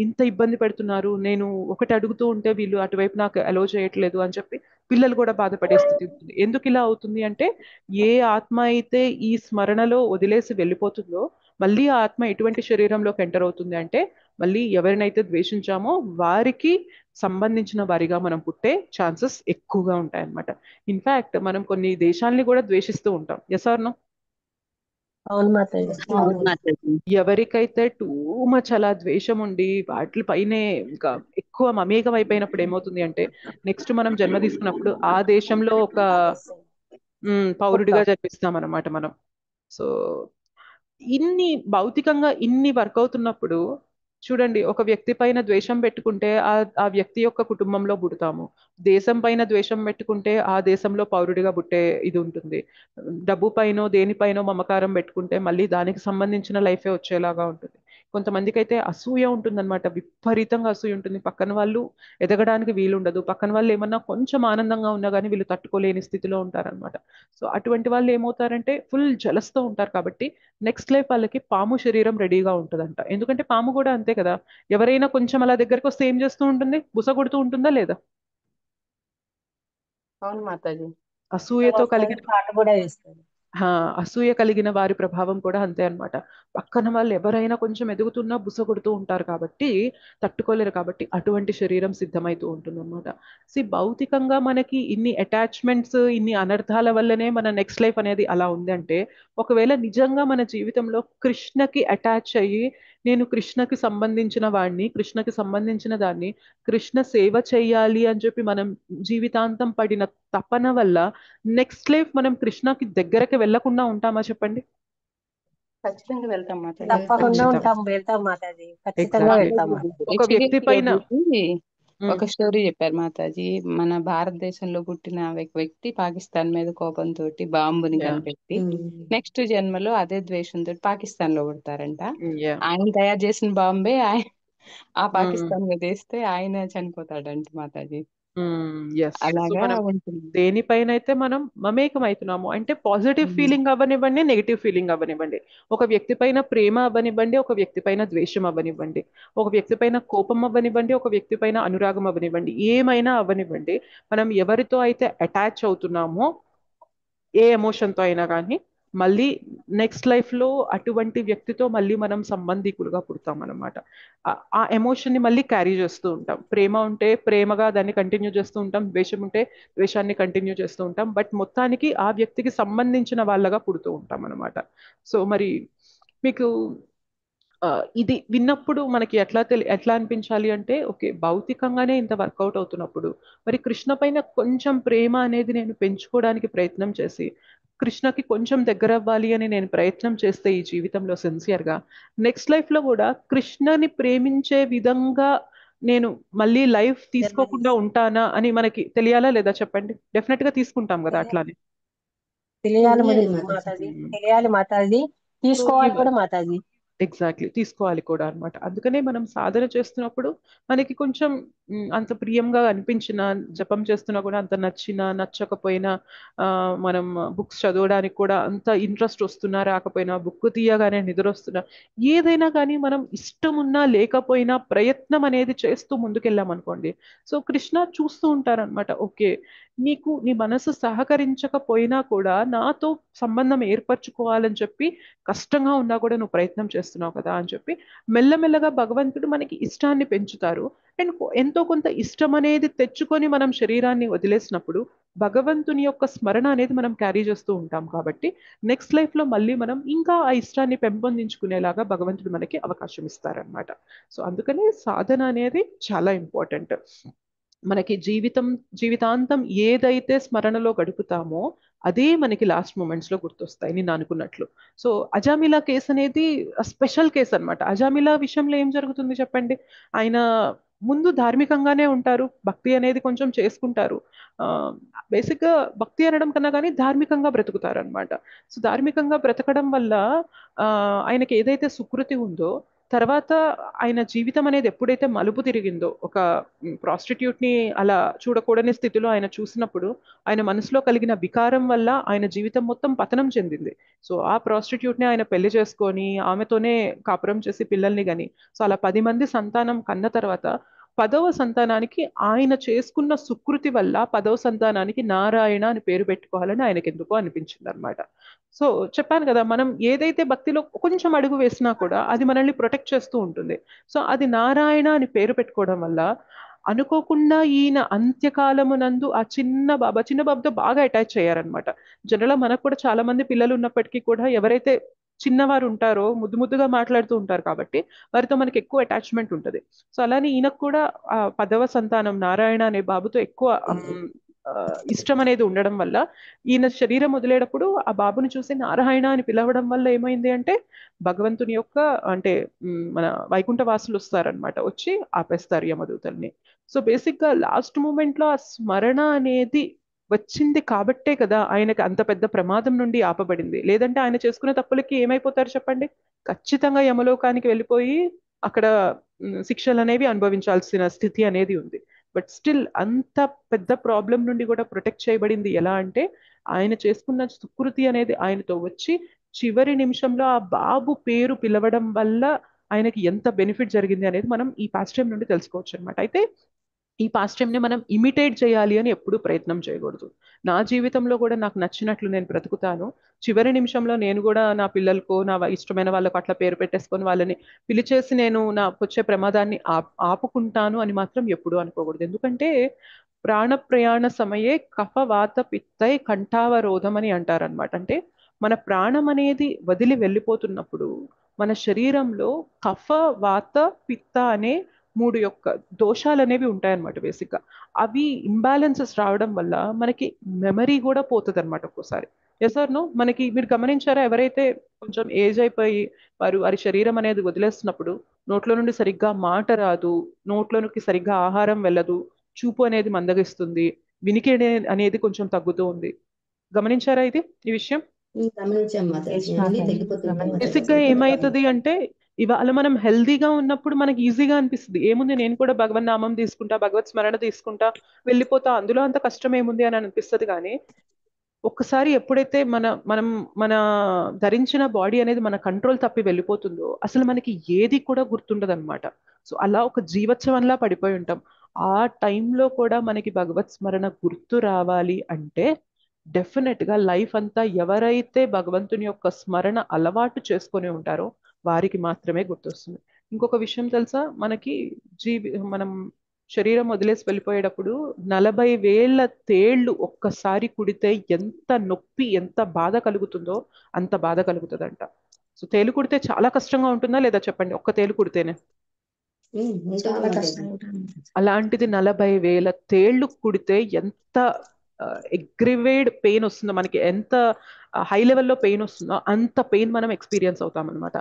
ఇంత ఇబ్బంది పెడుతున్నారు, నేను ఒకటి అడుగుతూ ఉంటే వీళ్ళు అటువైపు నాకు అలో చేయట్లేదు అని చెప్పి పిల్లలు కూడా బాధపడే స్థితి ఉంటుంది. ఎందుకు ఇలా అవుతుంది అంటే, ఏ ఆత్మ అయితే ఈ స్మరణలో వదిలేసి వెళ్ళిపోతుందో మళ్ళీ ఆ ఆత్మ ఎటువంటి శరీరంలోకి ఎంటర్ అవుతుంది అంటే, మళ్ళీ ఎవరినైతే ద్వేషించామో వారికి సంబంధించిన వారిగా మనం పుట్టే ఛాన్సెస్ ఎక్కువగా ఉంటాయన్నమాట. ఇన్ఫాక్ట్ మనం కొన్ని దేశాలని కూడా ద్వేషిస్తూ ఉంటాం. Yes or no? అవును మాతాజీ. అవును మాతాజీ. ఎవరికైతే టూ మచ్ అలా ద్వేషం ఉండి వాటిపైనే ఇంకా ఎక్కువ మమేకం అయిపోయినప్పుడు ఏమవుతుంది అంటే, నెక్స్ట్ మనం జన్మ తీసుకున్నప్పుడు ఆ దేశంలో ఒక పౌరుడిగా జన్మిస్తాం అన్నమాట మనం. సో ఇన్ని భౌతికంగా ఇన్ని వర్క్ అవుతున్నప్పుడు చూడండి, ఒక వ్యక్తి పైన ద్వేషం పెట్టుకుంటే ఆ వ్యక్తి యొక్క కుటుంబంలో పుడతాము. దేశం పైన ద్వేషం పెట్టుకుంటే ఆ దేశంలో పౌరుడిగా పుట్టే ఇది ఉంటుంది. డబ్బు పైనో దేనిపైనో మమకారం పెట్టుకుంటే మళ్ళీ దానికి సంబంధించిన లైఫే వచ్చేలాగా ఉంటుంది. కొంతమందికి అయితే అసూయ ఉంటుందన్నమాట, విపరీతంగా అసూయ ఉంటుంది. పక్కన వాళ్ళు ఎదగడానికి వీలుండదు, పక్కన వాళ్ళు ఏమన్నా కొంచెం ఆనందంగా ఉన్నా కానీ వీళ్ళు తట్టుకోలేని స్థితిలో ఉంటారనమాట. సో అటువంటి వాళ్ళు ఏమవుతారంటే ఫుల్ జలస్తో ఉంటారు. కాబట్టి నెక్స్ట్ లైఫ్ వాళ్ళకి పాము శరీరం రెడీగా ఉంటుందంట. ఎందుకంటే పాము కూడా అంతే కదా, ఎవరైనా కొంచెం అలా దగ్గరకు వస్తే ఏం చేస్తూ ఉంటుంది, బుస కొడుతూ ఉంటుందా లేదా? అవును మాతాజీ. అసూయతో కలిగిన పాట కూడా వేస్తారు. అసూయ కలిగిన వారి ప్రభావం కూడా అంతే అన్నమాట. పక్కన వాళ్ళు ఎవరైనా కొంచెం ఎదుగుతున్నా బుస కొడుతూ ఉంటారు కాబట్టి తట్టుకోలేరు. కాబట్టి అటువంటి శరీరం సిద్ధమైతూ ఉంటుంది అనమాట. భౌతికంగా మనకి ఇన్ని అటాచ్మెంట్స్, ఇన్ని అనర్థాల వల్లనే మన నెక్స్ట్ లైఫ్ అనేది అలా ఉంది అంటే, ఒకవేళ నిజంగా మన జీవితంలో కృష్ణకి అటాచ్ అయ్యి, నేను కృష్ణకి సంబంధించిన వాడిని, కృష్ణకి సంబంధించిన దాన్ని, కృష్ణ సేవ చెయ్యాలి అని చెప్పి మనం జీవితాంతం పడిన తపన వల్ల నెక్స్ట్ లైఫ్ మనం కృష్ణకి దగ్గరకి వెళ్లకుండా ఉంటామా చెప్పండి? ఖచ్చితంగా వెళ్తాం మాతాజీ. తప్పకుండా వెళ్తాం మాతాజీ, ఖచ్చితంగా వెళ్తాం మాతాజీ. ఒక వ్యక్తి పైన ఒక స్టోరీ చెప్పారు మాతాజీ. మన భారతదేశంలో పుట్టిన వ్యక్తి పాకిస్తాన్ మీద కోపంతో బాంబుని కనిపెట్టి నెక్స్ట్ జన్మలో అదే ద్వేషంతో పాకిస్తాన్ లో పుడతారంట. ఆయన తయారు చేసిన బాంబే ఆ పాకిస్తాన్ మీద వేస్తే ఆయన చనిపోతాడంట మాతాజీ. అలాగా ఉంటుంది. దేనిపైన అయితే మనం మమేకం అవుతున్నాము అంటే, పాజిటివ్ ఫీలింగ్ అవ్వనివ్వండి, నెగిటివ్ ఫీలింగ్ అవ్వనివ్వండి, ఒక వ్యక్తి పైన ప్రేమ అవ్వనివ్వండి, ఒక వ్యక్తి పైన ద్వేషం అవ్వనివ్వండి, ఒక వ్యక్తి పైన కోపం అవ్వనివ్వండి, ఒక వ్యక్తి పైన అనురాగం అవ్వనివ్వండి, ఏమైనా అవ్వనివ్వండి, మనం ఎవరితో అయితే అటాచ్ అవుతున్నామో ఏ ఎమోషన్తో అయినా కానీ మళ్ళీ నెక్స్ట్ లైఫ్ లో అటువంటి వ్యక్తితో మళ్ళీ మనం సంబంధికులుగా పుడతాం అనమాట. ఆ ఎమోషన్ ని మళ్ళీ క్యారీ చేస్తూ ఉంటాం. ప్రేమ ఉంటే ప్రేమగా దాన్ని కంటిన్యూ చేస్తూ ఉంటాం, ద్వేషం ఉంటే ద్వేషాన్ని కంటిన్యూ చేస్తూ ఉంటాం. బట్ మొత్తానికి ఆ వ్యక్తికి సంబంధించిన వాళ్ళగా పుడుతూ ఉంటాం అనమాట. సో మరి మీకు ఇది విన్నప్పుడు మనకి ఎట్లా అనిపించాలి అంటే, ఓకే, భౌతికంగానే ఇంత వర్కౌట్ అవుతున్నప్పుడు మరి కృష్ణ పైన కొంచెం ప్రేమ అనేది నేను పెంచుకోవడానికి ప్రయత్నం చేసి, కృష్ణకి కొంచెం దగ్గర అవ్వాలి అని నేను ప్రయత్నం చేస్తే ఈ జీవితంలో సిన్సియర్గా, నెక్స్ట్ లైఫ్లో కూడా కృష్ణని ప్రేమించే విధంగా నేను మళ్ళీ లైఫ్ తీసుకోకుండా ఉంటానా అని మనకి తెలియాలా లేదా చెప్పండి? డెఫినెట్ గా తీసుకుంటాం కదా అట్లానే. తెలియాలి మాతాజీ, తెలియాలి మాతాజీ, తీసుకోవాలి కూడా మాతాజీ. ఎగ్జాక్ట్లీ తీసుకోవాలి కూడా అన్నమాట. అందుకనే మనం సాధన చేస్తున్నప్పుడు మనకి కొంచెం అంత ప్రియంగా అనిపించిన, జపం చేస్తున్నా కూడా అంత నచ్చినా నచ్చకపోయినా, మనం బుక్స్ చదవడానికి కూడా అంత ఇంట్రెస్ట్ వస్తున్నా రాకపోయినా, బుక్ తీయగానే నిద్ర వస్తున్నా, ఏదైనా కానీ మనం ఇష్టం ఉన్నా లేకపోయినా ప్రయత్నం అనేది చేస్తూ ముందుకెళ్ళామనుకోండి, సో కృష్ణ చూస్తూ ఉంటారనమాట. ఓకే, నీకు నీ మనసు సహకరించకపోయినా కూడా నాతో సంబంధం ఏర్పరచుకోవాలని చెప్పి కష్టంగా ఉన్నా కూడా నువ్వు ప్రయత్నం చేస్తున్నావు కదా అని చెప్పి మెల్లమెల్లగా భగవంతుడు మనకి ఇష్టాన్ని పెంచుతారు. అండ్ ఎంతో కొంత ఇష్టం అనేది తెచ్చుకొని మనం శరీరాన్ని వదిలేసినప్పుడు భగవంతుని యొక్క స్మరణ అనేది మనం క్యారీ చేస్తూ ఉంటాం. కాబట్టి నెక్స్ట్ లైఫ్ లో మళ్ళీ మనం ఇంకా ఆ ఇష్టాన్ని పెంపొందించుకునేలాగా భగవంతుడు మనకి అవకాశం ఇస్తారనమాట. సో అందుకనే సాధన అనేది చాలా ఇంపార్టెంట్. మనకి జీవితాంతం ఏదైతే స్మరణలో గడుపుతామో అదే మనకి లాస్ట్ మూమెంట్స్ లో గుర్తొస్తాయి, నేను అనుకున్నట్లు. సో అజామిలా కేసు అనేది స్పెషల్ కేసు అన్నమాట. అజామిలా విషయంలో ఏం జరుగుతుంది చెప్పండి? ఆయన ముందు ధార్మికంగానే ఉంటారు, భక్తి అనేది కొంచెం చేసుకుంటారు. బేసిక్ గా భక్తి అనడం కన్నా కానీ ధార్మికంగా బ్రతుకుతారు అనమాట. సో ధార్మికంగా బ్రతకడం వల్ల ఆయనకి ఏదైతే సుకృతి ఉందో, తర్వాత ఆయన జీవితం అనేది ఎప్పుడైతే మలుపు తిరిగిందో, ఒక ప్రాస్టిట్యూట్ ని అలా చూడకూడని స్థితిలో ఆయన చూసినప్పుడు ఆయన మనసులో కలిగిన వికారం వల్ల ఆయన జీవితం మొత్తం పతనం చెందింది. సో ఆ ప్రాస్టిట్యూట్ ని ఆయన పెళ్లి చేసుకొని ఆమెతోనే కాపురం చేసి పిల్లల్ని గని, సో అలా 10 మంది సంతానం కన్న తర్వాత 10వ సంతానానికి ఆయన చేసుకున్న సుకృతి వల్ల 10వ సంతానానికి నారాయణ అని పేరు పెట్టుకోవాలని ఆయనకి ఎందుకో అనిపించింది అనమాట. సో చెప్పాను కదా, మనం ఏదైతే భక్తిలో కొంచెం అడుగు వేసినా కూడా అది మనల్ని ప్రొటెక్ట్ చేస్తూ ఉంటుంది. సో అది నారాయణ అని పేరు పెట్టుకోవడం వల్ల అనుకోకుండా ఈయన అంత్యకాలమునందు ఆ చిన్న బాబుతో బాగా అటాచ్ అయ్యారనమాట. జనరల్గా మనకు కూడా చాలా మంది పిల్లలు ఉన్నప్పటికీ కూడా ఎవరైతే చిన్నవారు ఉంటారో ముద్దు ముద్దుగా మాట్లాడుతూ ఉంటారు కాబట్టి వారితో మనకి ఎక్కువ అటాచ్మెంట్ ఉంటుంది. సో అలానే ఈయనకు కూడా ఆ 10వ సంతానం నారాయణ అనే బాబుతో ఎక్కువ ఇష్టం అనేది ఉండడం వల్ల ఈయన శరీరం వదిలేటప్పుడు ఆ బాబుని చూసి నారాయణ అని పిలవడం వల్ల ఏమైంది అంటే భగవంతుని యొక్క అంటే మన వైకుంఠ వాసులు వస్తారనమాట, వచ్చి ఆపేస్తారు యమదూతల్ని. సో బేసిక్ గా లాస్ట్ మూమెంట్ లో ఆ స్మరణ అనేది వచ్చింది కాబట్టే కదా ఆయనకి అంత పెద్ద ప్రమాదం నుండి ఆపబడింది. లేదంటే ఆయన చేసుకునే తప్పులకి ఏమైపోతారు చెప్పండి? ఖచ్చితంగా యమలోకానికి వెళ్ళిపోయి అక్కడ శిక్షలు అనేవి అనుభవించాల్సిన స్థితి అనేది ఉంది. బట్ స్టిల్ అంత పెద్ద ప్రాబ్లం నుండి కూడా ప్రొటెక్ట్ చేయబడింది ఎలా అంటే ఆయన చేసుకున్న సుకృతి అనేది ఆయనతో వచ్చి చివరి నిమిషంలో ఆ బాబు పేరు పిలవడం వల్ల ఆయనకి ఎంత బెనిఫిట్ జరిగింది అనేది మనం ఈ పాస్ట్ టైం నుండి తెలుసుకోవచ్చు అనమాట. అయితే ఈ పాస్ట్ టైంని మనం ఇమిటేట్ చేయాలి అని ఎప్పుడూ ప్రయత్నం చేయకూడదు. నా జీవితంలో కూడా నాకు నచ్చినట్లు నేను బ్రతుకుతాను, చివరి నిమిషంలో నేను కూడా నా పిల్లలకు నా ఇష్టమైన వాళ్ళకు అట్లా పేరు పెట్టేసుకొని వాళ్ళని పిలిచేసి నేను నా వచ్చే ప్రమాదాన్ని ఆపుకుంటాను అని మాత్రం ఎప్పుడూ అనుకోకూడదు. ఎందుకంటే ప్రాణ ప్రయాణ సమయే కఫ వాత పిత్తై కంఠావరోధం అని అంటారనమాట. అంటే మన ప్రాణం అనేది వదిలి వెళ్ళిపోతున్నప్పుడు మన శరీరంలో కఫ వాత పిత్త అనే 3 యొక్క దోషాలు అనేవి ఉంటాయన్నమాట. బేసిక్గా అవి ఇంబ్యాలెన్సెస్ రావడం వల్ల మనకి మెమరీ కూడా పోతుంది అనమాట ఒక్కోసారి. Yes or no? మనకి మీరు గమనించారా, ఎవరైతే కొంచెం ఏజ్ అయిపోయి వారి శరీరం అనేది వదిలేస్తున్నప్పుడు నోట్లో నుండి సరిగ్గా మాట రాదు, నోట్లోనికి సరిగ్గా ఆహారం వెళ్ళదు, చూపు అనేది మందగిస్తుంది, వినికి అనేది కొంచెం తగ్గుతూ ఉంది. గమనించారా ఈ విషయం? గమనించాం మాతాజీ, అన్ని తగ్గిపోతుంటాయి మాతాజీ. బేసిక్ గా ఏమైతుంది అంటే ఇవాళ మనం హెల్దీగా ఉన్నప్పుడు మనకి ఈజీగా అనిపిస్తుంది, ఏముంది నేను కూడా భగవన్ నామం తీసుకుంటా, భగవత్ స్మరణ తీసుకుంటా, వెళ్ళిపోతా, అందులో అంత కష్టం ఏముంది అని అనిపిస్తుంది. కానీ ఒక్కసారి ఎప్పుడైతే మన ధరించిన బాడీ అనేది మన కంట్రోల్ తప్పి వెళ్ళిపోతుందో అసలు మనకి ఏది కూడా గుర్తుండదు అనమాట. సో అలా ఒక జీవోత్సవంలా పడిపోయి ఉంటాం. ఆ టైంలో కూడా మనకి భగవత్ స్మరణ గుర్తు రావాలి అంటే డెఫినెట్ గా లైఫ్ అంతా ఎవరైతే భగవంతుని యొక్క స్మరణ అలవాటు చేసుకొని ఉంటారో వారికి మాత్రమే గుర్తొస్తుంది. ఇంకొక విషయం తెలుసా, మనకి మనం శరీరం వదిలేసి వెళ్ళిపోయేటప్పుడు 40,000 తేళ్లు ఒక్కసారి కుడితే ఎంత నొప్పి ఎంత బాధ కలుగుతుందో అంత బాధ కలుగుతుందంట. సో తేలు కుడితే చాలా కష్టంగా ఉంటుందా లేదా చెప్పండి, ఒక్క తేలు కుడితేనే? చాలా కష్టం. అలాంటిది 40,000 తేళ్లు కుడితే ఎంత ఎగ్రివేడ్ పెయిన్ వస్తుందో, మనకి ఎంత హై లెవెల్లో పెయిన్ వస్తుందో అంత పెయిన్ మనం ఎక్స్పీరియన్స్ అవుతాం అనమాట.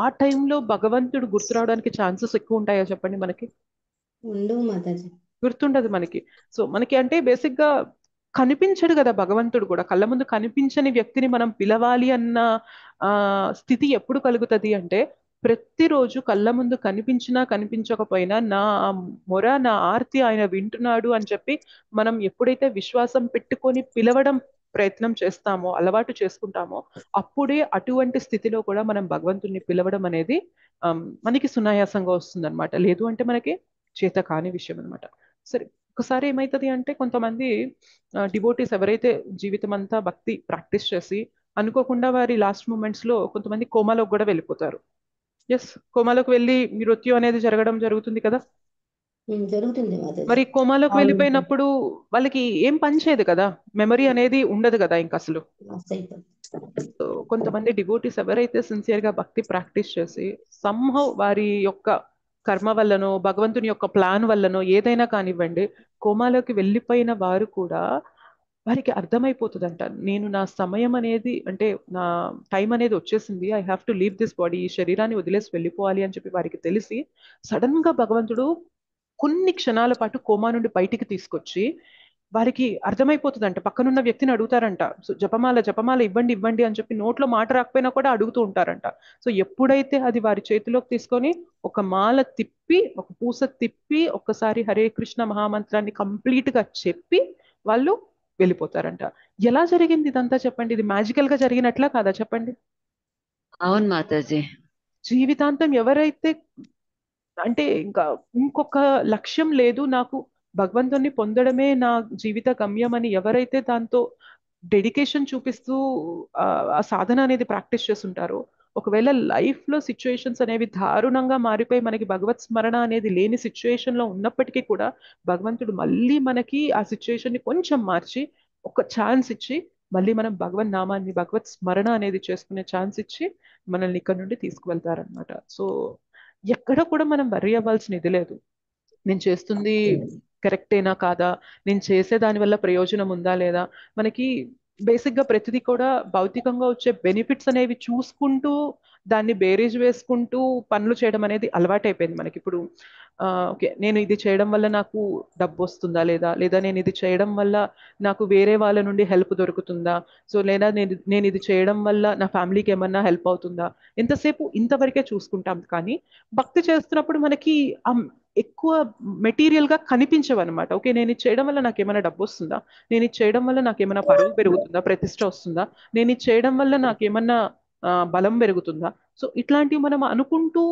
ఆ టైంలో భగవంతుడు గుర్తు రావడానికి ఛాన్సెస్ ఎక్కువ ఉంటాయా చెప్పండి? మనకి ఉండవు మాతాజీ, గుర్తుండదు మనకి. సో మనకి అంటే బేసిక్ గా కనిపించడు కదా భగవంతుడు కూడా, కళ్ళ ముందు కనిపించని వ్యక్తిని మనం పిలవాలి అన్న స్థితి ఎప్పుడు కలుగుతుంది అంటే ప్రతిరోజు కళ్ళ ముందు కనిపించినా కనిపించకపోయినా నా మొర, నా ఆర్తి ఆయన వింటున్నాడు అని చెప్పి మనం ఎప్పుడైతే విశ్వాసం పెట్టుకొని పిలవడం ప్రయత్నం చేస్తామో, అలవాటు చేసుకుంటామో, అప్పుడే అటువంటి స్థితిలో కూడా మనం భగవంతుణ్ణి పిలవడం అనేది మనకి సునాయాసంగా వస్తుంది అనమాట. లేదు అంటే మనకి చేత కాని విషయం అనమాట. సరే, ఒకసారి ఏమవుతుంది అంటే కొంతమంది డివోటీస్ ఎవరైతే జీవితం అంతా భక్తి ప్రాక్టీస్ చేసి అనుకోకుండా వారి లాస్ట్ మూమెంట్స్ లో కొంతమంది కోమాలోకి కూడా వెళ్ళిపోతారు. ఎస్, కోమాలోకి వెళ్ళి మృత్యు అనేది జరగడం జరుగుతుంది కదా. జరుగుతుంది మాతాజీ. మరి కోమాలోకి అవును. వెళ్ళిపోయినప్పుడు వాళ్ళకి ఏం పని చేయదు కదా, మెమరీ అనేది ఉండదు కదా ఇంకా అసలు. లాస్ అయిపోతుంది. సో కొంతమంది డివోటీస్ ఎవరైతే సిన్సియర్ గా భక్తి ప్రాక్టీస్ చేసి సంహౌ వారి యొక్క కర్మ వల్లనో భగవంతుని యొక్క ప్లాన్ వల్లనో ఏదైనా కానివ్వండి కోమాలోకి వెళ్ళిపోయిన వారు కూడా వారికి అర్థమైపోతుందంట, నేను నా సమయం అనేది అంటే నా టైం అనేది వచ్చేసింది, I have to leave this body, ఈ శరీరాన్ని వదిలేసి వెళ్ళిపోవాలి అని చెప్పి వారికి తెలిసి సడన్ గా భగవంతుడు కొన్ని క్షణాల పాటు కోమా నుండి బయటికి తీసుకొచ్చి వారికి అర్థమైపోతుందంట. పక్కనున్న వ్యక్తిని అడుగుతారంట, సో జపమాల జపమాల ఇవ్వండి ఇవ్వండి అని చెప్పి నోట్లో మాట రాకపోయినా కూడా అడుగుతూ ఉంటారంట. సో ఎప్పుడైతే అది వారి చేతిలోకి తీసుకొని ఒక మాల తిప్పి ఒక పూస తిప్పి ఒక్కసారి హరే కృష్ణ మహామంత్రాన్ని కంప్లీట్ గా చెప్పి వాళ్ళు వెళ్ళిపోతారంట. ఎలా జరిగింది ఇదంతా చెప్పండి? ఇది మ్యాజికల్ గా జరిగినట్లా కాదా చెప్పండి? అవును మాతాజీ. జీవితాంతం ఎవరైతే అంటే ఇంకా ఇంకొక లక్ష్యం లేదు నాకు, భగవంతుని పొందడమే నా జీవిత గమ్యం అని ఎవరైతే దాంతో డెడికేషన్ చూపిస్తూ ఆ సాధన అనేది ప్రాక్టీస్ చేస్తుంటారో, ఒకవేళ లైఫ్ లో సిచ్యుయేషన్స్ అనేవి దారుణంగా మారిపోయి మనకి భగవత్ స్మరణ అనేది లేని సిచ్యుయేషన్ లో ఉన్నప్పటికీ కూడా భగవంతుడు మళ్ళీ మనకి ఆ సిచ్యుయేషన్ ని కొంచెం మార్చి ఒక ఛాన్స్ ఇచ్చి మళ్ళీ మనం భగవన్ నామాన్ని భగవత్ స్మరణ అనేది చేసుకునే ఛాన్స్ ఇచ్చి మనల్ని ఇక్కడ నుండి తీసుకువెళ్తారనమాట. సో ఎక్కడ కూడా మనం వర్రీ అవ్వాల్సిన ఇది లేదు, నేను చేస్తుంది కరెక్టేనా కాదా, నేను చేసే దాని వల్ల ప్రయోజనం ఉందా లేదా. మనకి బేసిక్ గా ప్రతిదీ కూడా భౌతికంగా వచ్చే బెనిఫిట్స్ అనేవి చూసుకుంటూ దాన్ని బేరీజ్ వేసుకుంటూ పనులు చేయడం అనేది అలవాటైపోయింది మనకి ఇప్పుడు. ఓకే, నేను ఇది చేయడం వల్ల నాకు డబ్బు వస్తుందా లేదా, లేదా నేను ఇది చేయడం వల్ల నాకు వేరే వాళ్ళ నుండి హెల్ప్ దొరుకుతుందా, సో లేదా నేను ఇది చేయడం వల్ల నా ఫ్యామిలీకి ఏమన్నా హెల్ప్ అవుతుందా, ఎంతసేపు ఇంతవరకే చూసుకుంటాం. కానీ భక్తి చేస్తున్నప్పుడు మనకి ఎక్కువ మెటీరియల్ గా కనిపించవు అనమాట. ఓకే, నేను ఇది చేయడం వల్ల నాకు ఏమైనా డబ్బు వస్తుందా, నేను ఇది చేయడం వల్ల నాకు ఏమైనా పరువు పెరుగుతుందా, ప్రతిష్ట వస్తుందా, నేను ఇది చేయడం వల్ల నాకు ఏమన్నా బలం పెరుగుతుందా. సో ఇట్లాంటివి మనం అనుకుంటూ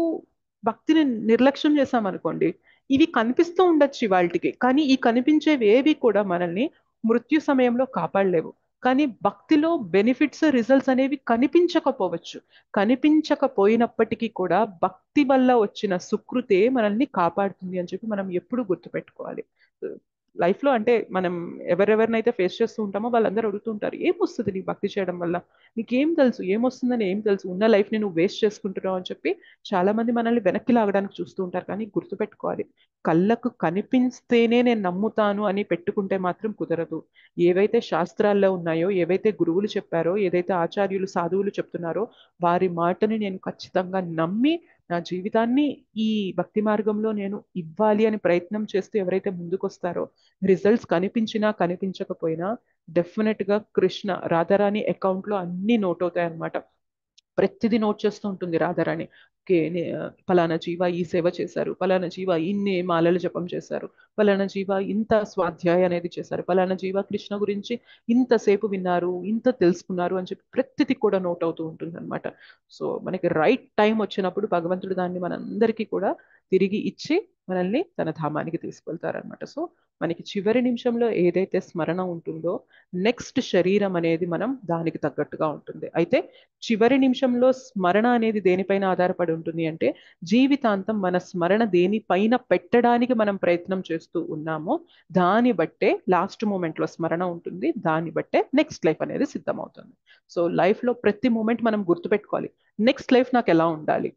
భక్తిని నిర్లక్ష్యం చేసామనుకోండి, ఇవి కనిపిస్తూ ఉండొచ్చు వాటికి, కానీ ఈ కనిపించేవి ఏవి కూడా మనల్ని మృత్యు సమయంలో కాపాడలేవు. కానీ భక్తిలో బెనిఫిట్స్ రిజల్ట్స్ అనేవి కనిపించకపోవచ్చు, కనిపించకపోయినప్పటికీ కూడా భక్తి వల్ల వచ్చిన సుకృతే మనల్ని కాపాడుతుంది అని చెప్పి మనం ఎప్పుడు గుర్తుపెట్టుకోవాలి. లైఫ్ లో అంటే మనం ఎవరెవరినైతే ఫేస్ చేస్తూ ఉంటామో వాళ్ళందరూ అడుగుతుంటారు, ఏమొస్తుంది నీకు భక్తి చేయడం వల్ల, నీకేం తెలుసు, ఏమొస్తుందని ఏం తెలుసు, ఉన్న లైఫ్ ని నువ్వు వేస్ట్ చేసుకుంటున్నావు అని చెప్పి చాలా మంది మనల్ని వెనక్కి లాగడానికి చూస్తూ ఉంటారు. కానీ గుర్తుపెట్టుకోవాలి, కళ్ళకు కనిపిస్తేనే నేను నమ్ముతాను అని పెట్టుకుంటే మాత్రం కుదరదు. ఏవైతే శాస్త్రాల్లో ఉన్నాయో, ఏవైతే గురువులు చెప్పారో, ఏదైతే ఆచార్యులు సాధువులు చెప్తున్నారో వారి మాటని నేను ఖచ్చితంగా నమ్మి నా జీవితాన్ని ఈ భక్తి మార్గంలో నేను ఇవ్వాలి అని ప్రయత్నం చేస్తూ ఎవరైతే ముందుకొస్తారో రిజల్ట్స్ కనిపించినా కనిపించకపోయినా డెఫినెట్ గా కృష్ణ రాధారాణి అకౌంట్ లో అన్ని నోట్ అవుతాయి అన్నమాట. ప్రతిదీ నోట్ చేస్తూ ఉంటుంది రాధారాణి. ఓకే, ఫలానా జీవ ఈ సేవ చేశారు, ఫలానా జీవ ఇన్ని మాలలు జపం చేశారు, ఫలానా జీవ ఇంత స్వాధ్యాయ అనేది చేశారు, ఫలానా జీవ కృష్ణ గురించి ఇంతసేపు విన్నారు, ఇంత తెలుసుకున్నారు అని చెప్పి ప్రతిదీ కూడా నోట్ అవుతూ ఉంటుంది అనమాట. సో మనకి రైట్ టైం వచ్చినప్పుడు భగవంతుడు దాన్ని మనందరికీ కూడా తిరిగి ఇచ్చి మనల్ని తన ధామానికి తీసుకెళ్తారనమాట. సో మనకి చివరి నిమిషంలో ఏదైతే స్మరణ ఉంటుందో నెక్స్ట్ శరీరం అనేది మనం దానికి తగ్గట్టుగా ఉంటుంది. అయితే చివరి నిమిషంలో స్మరణ అనేది దేనిపైన ఆధారపడి ఉంటుంది అంటే జీవితాంతం మన స్మరణ దేనిపైన పెట్టడానికి మనం ప్రయత్నం చేస్తూ ఉన్నామో దాన్ని బట్టే లాస్ట్ మూమెంట్ లో స్మరణ ఉంటుంది, దాన్ని బట్టే నెక్స్ట్ లైఫ్ అనేది సిద్ధమవుతుంది. సో లైఫ్ లో ప్రతి మూమెంట్ మనం గుర్తుపెట్టుకోవాలి, నెక్స్ట్ లైఫ్ నాకు ఎలా ఉండాలి.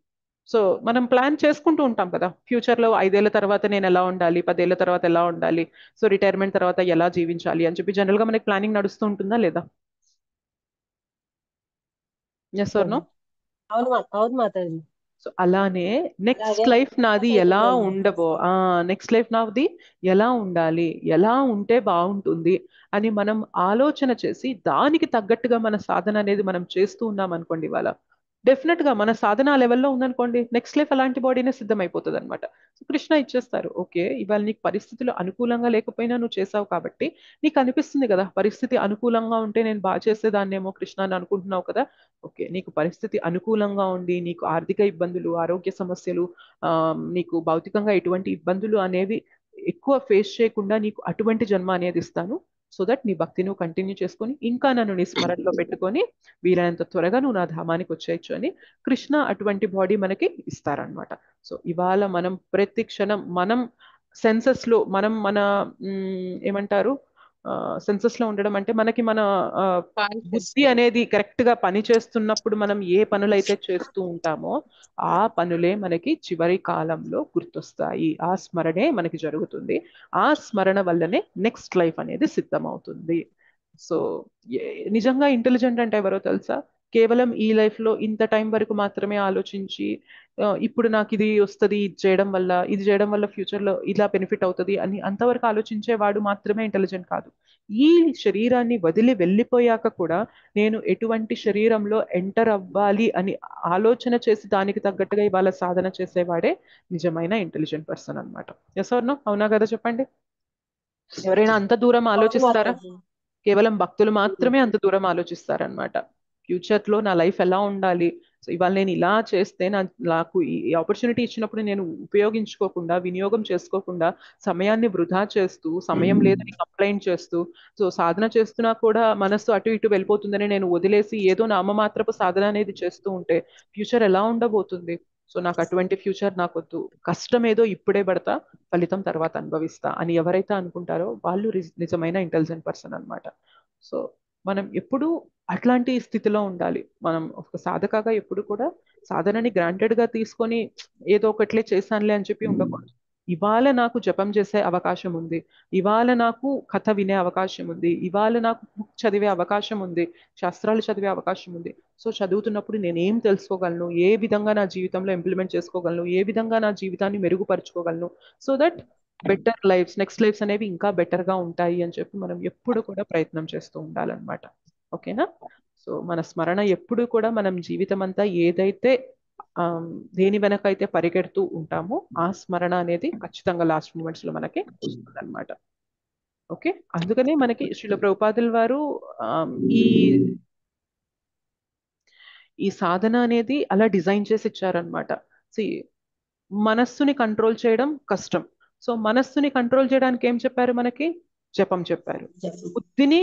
సో మనం ప్లాన్ చేసుకుంటూ ఉంటాం కదా, ఫ్యూచర్ లో 5 ఏళ్ల తర్వాత నేను ఎలా ఉండాలి, 10 ఏళ్ల తర్వాత ఎలా ఉండాలి, సో రిటైర్మెంట్ తర్వాత ఎలా జీవించాలి అని చెప్పి జనరల్ గా మనకి ప్లానింగ్ నడుస్తూ ఉంటుందా లేదా? Yes or no? అవును మాతాజీ. సో అలానే నెక్స్ట్ అలాగే లైఫ్ నాది ఎలా నెక్స్ట్ లైఫ్ నాది ఎలా ఉండాలి, ఎలా ఉంటే బాగుంటుంది అని మనం ఆలోచన చేసి దానికి తగ్గట్టుగా మన సాధన అనేది మనం చేస్తూ ఉన్నాం అనుకోండి ఇవాళ డెఫినెట్ గా మన సాధన లెవెల్లో ఉందనుకోండి, నెక్స్ట్ లైఫ్ అలాంటి బాడీనే సిద్ధమైపోతుంది అనమాట. సో కృష్ణ ఇచ్చేస్తారు, ఓకే ఇవాళ నీకు పరిస్థితులు అనుకూలంగా లేకపోయినా నువ్వు చేసావు కాబట్టి నీకు అనిపిస్తుంది కదా, పరిస్థితి అనుకూలంగా ఉంటే నేను బాగా చేసేదాన్నేమో కృష్ణ అని అనుకుంటున్నావు కదా. ఓకే, నీకు పరిస్థితి అనుకూలంగా ఉండి నీకు ఆర్థిక ఇబ్బందులు, ఆరోగ్య సమస్యలు, నీకు భౌతికంగా ఎటువంటి ఇబ్బందులు అనేవి ఎక్కువ ఫేస్ చేయకుండా నీకు అటువంటి జన్మ అనేది ఇస్తాను. సో దట్ నీ భక్తి నువ్వు కంటిన్యూ చేసుకొని ఇంకా నన్ను నీ స్మరణలో పెట్టుకొని వీలైనంత త్వరగా నువ్వు నా ధామానికి వచ్చేయచ్చు అని కృష్ణ అటువంటి బాడీ మనకి ఇస్తారనమాట. సో ఇవాళ మనం ప్రతి క్షణం మనం సెన్సెస్ లో మనం మన ఏమంటారు సెన్సెస్ లో ఉండడం అంటే మనకి మన బుద్ధి అనేది కరెక్ట్ గా పని చేస్తున్నప్పుడు మనం ఏ పనులైతే చేస్తూ ఉంటామో ఆ పనులే మనకి చివరి కాలంలో గుర్తొస్తాయి. ఆ స్మరణే మనకి జరుగుతుంది. ఆ స్మరణ వల్లనే నెక్స్ట్ లైఫ్ అనేది సిద్ధమవుతుంది. సో నిజంగా ఇంటెలిజెంట్ అంటే ఎవరో తెలుసా? కేవలం ఈ లైఫ్ లో ఇంత టైం వరకు మాత్రమే ఆలోచించి ఇప్పుడు నాకు ఇది వస్తుంది, ఇది చేయడం వల్ల ఫ్యూచర్ లో ఇలా బెనిఫిట్ అవుతుంది అని అంతవరకు ఆలోచించేవాడు మాత్రమే ఇంటెలిజెంట్ కాదు. ఈ శరీరాన్ని వదిలి వెళ్ళిపోయాక కూడా నేను ఎటువంటి శరీరంలో ఎంటర్ అవ్వాలి అని ఆలోచన చేసి దానికి తగ్గట్టుగా ఇవాళ సాధన చేసేవాడే నిజమైన ఇంటెలిజెంట్ పర్సన్ అనమాట. Yes or no? అవునా కదా చెప్పండి. ఎవరైనా అంత దూరం ఆలోచిస్తారా? కేవలం భక్తులు మాత్రమే అంత దూరం ఆలోచిస్తారనమాట. ఫ్యూచర్ లో నా లైఫ్ ఎలా ఉండాలి, సో ఇవాళ నేను ఇలా చేస్తే నాకు ఈ ఆపర్చునిటీ ఇచ్చినప్పుడు నేను ఉపయోగించుకోకుండా, వినియోగం చేసుకోకుండా సమయాన్ని వృధా చేస్తూ, సమయం లేదని కంప్లైంట్ చేస్తూ, సో సాధన చేస్తున్నా కూడా మనస్సు అటు ఇటు వెళ్ళిపోతుందని నేను వదిలేసి ఏదో నామమాత్రపు సాధన అనేది చేస్తూ ఉంటే ఫ్యూచర్ ఎలా ఉండబోతుంది? సో నాకు అటువంటి ఫ్యూచర్ నాకొద్దు, కష్టం ఏదో ఇప్పుడే పడతా, ఫలితం తర్వాత అనుభవిస్తా అని ఎవరైతే అనుకుంటారో వాళ్ళు నిజమైన ఇంటెలిజెంట్ పర్సన్ అనమాట. సో మనం ఎప్పుడు అట్లాంటి స్థితిలో ఉండాలి. మనం ఒక సాధకగా ఎప్పుడు కూడా సాధనని గ్రాంటెడ్ గా తీసుకొని ఏదో ఒకట్లే చేశానులే అని చెప్పి ఉండకూడదు. ఇవాళ నాకు జపం చేసే అవకాశం ఉంది, ఇవాళ నాకు కథ వినే అవకాశం ఉంది, ఇవాళ నాకు బుక్ చదివే అవకాశం ఉంది, శాస్త్రాలు చదివే అవకాశం ఉంది. సో చదువుతున్నప్పుడు నేను ఏం తెలుసుకోగలను, ఏ విధంగా నా జీవితంలో ఇంప్లిమెంట్ చేసుకోగలను, ఏ విధంగా నా జీవితాన్ని మెరుగుపరుచుకోగలను, so that better lifes, next lifes అనేవి ఇంకా బెటర్ గా ఉంటాయి అని చెప్పి మనం ఎప్పుడు కూడా ప్రయత్నం చేస్తూ ఉండాలన్నమాట. ఓకేనా? సో మన స్మరణ ఎప్పుడు కూడా మనం జీవితం అంతా ఏదైతే దేని వెనక అయితే పరిగెడుతూ ఉంటామో ఆ స్మరణ అనేది ఖచ్చితంగా లాస్ట్ మూమెంట్స్ లో మనకి వస్తుంది అనమాట. ఓకే, అందుకనే మనకి శ్రీల ప్రభుపాదుల వారు ఈ ఈ సాధన అనేది అలా డిజైన్ చేసి ఇచ్చారనమాట. మనస్సుని కంట్రోల్ చేయడం కష్టం. సో మనస్సుని కంట్రోల్ చేయడానికి ఏం చెప్పారు మనకి? జపం చెప్పారు. బుద్ధిని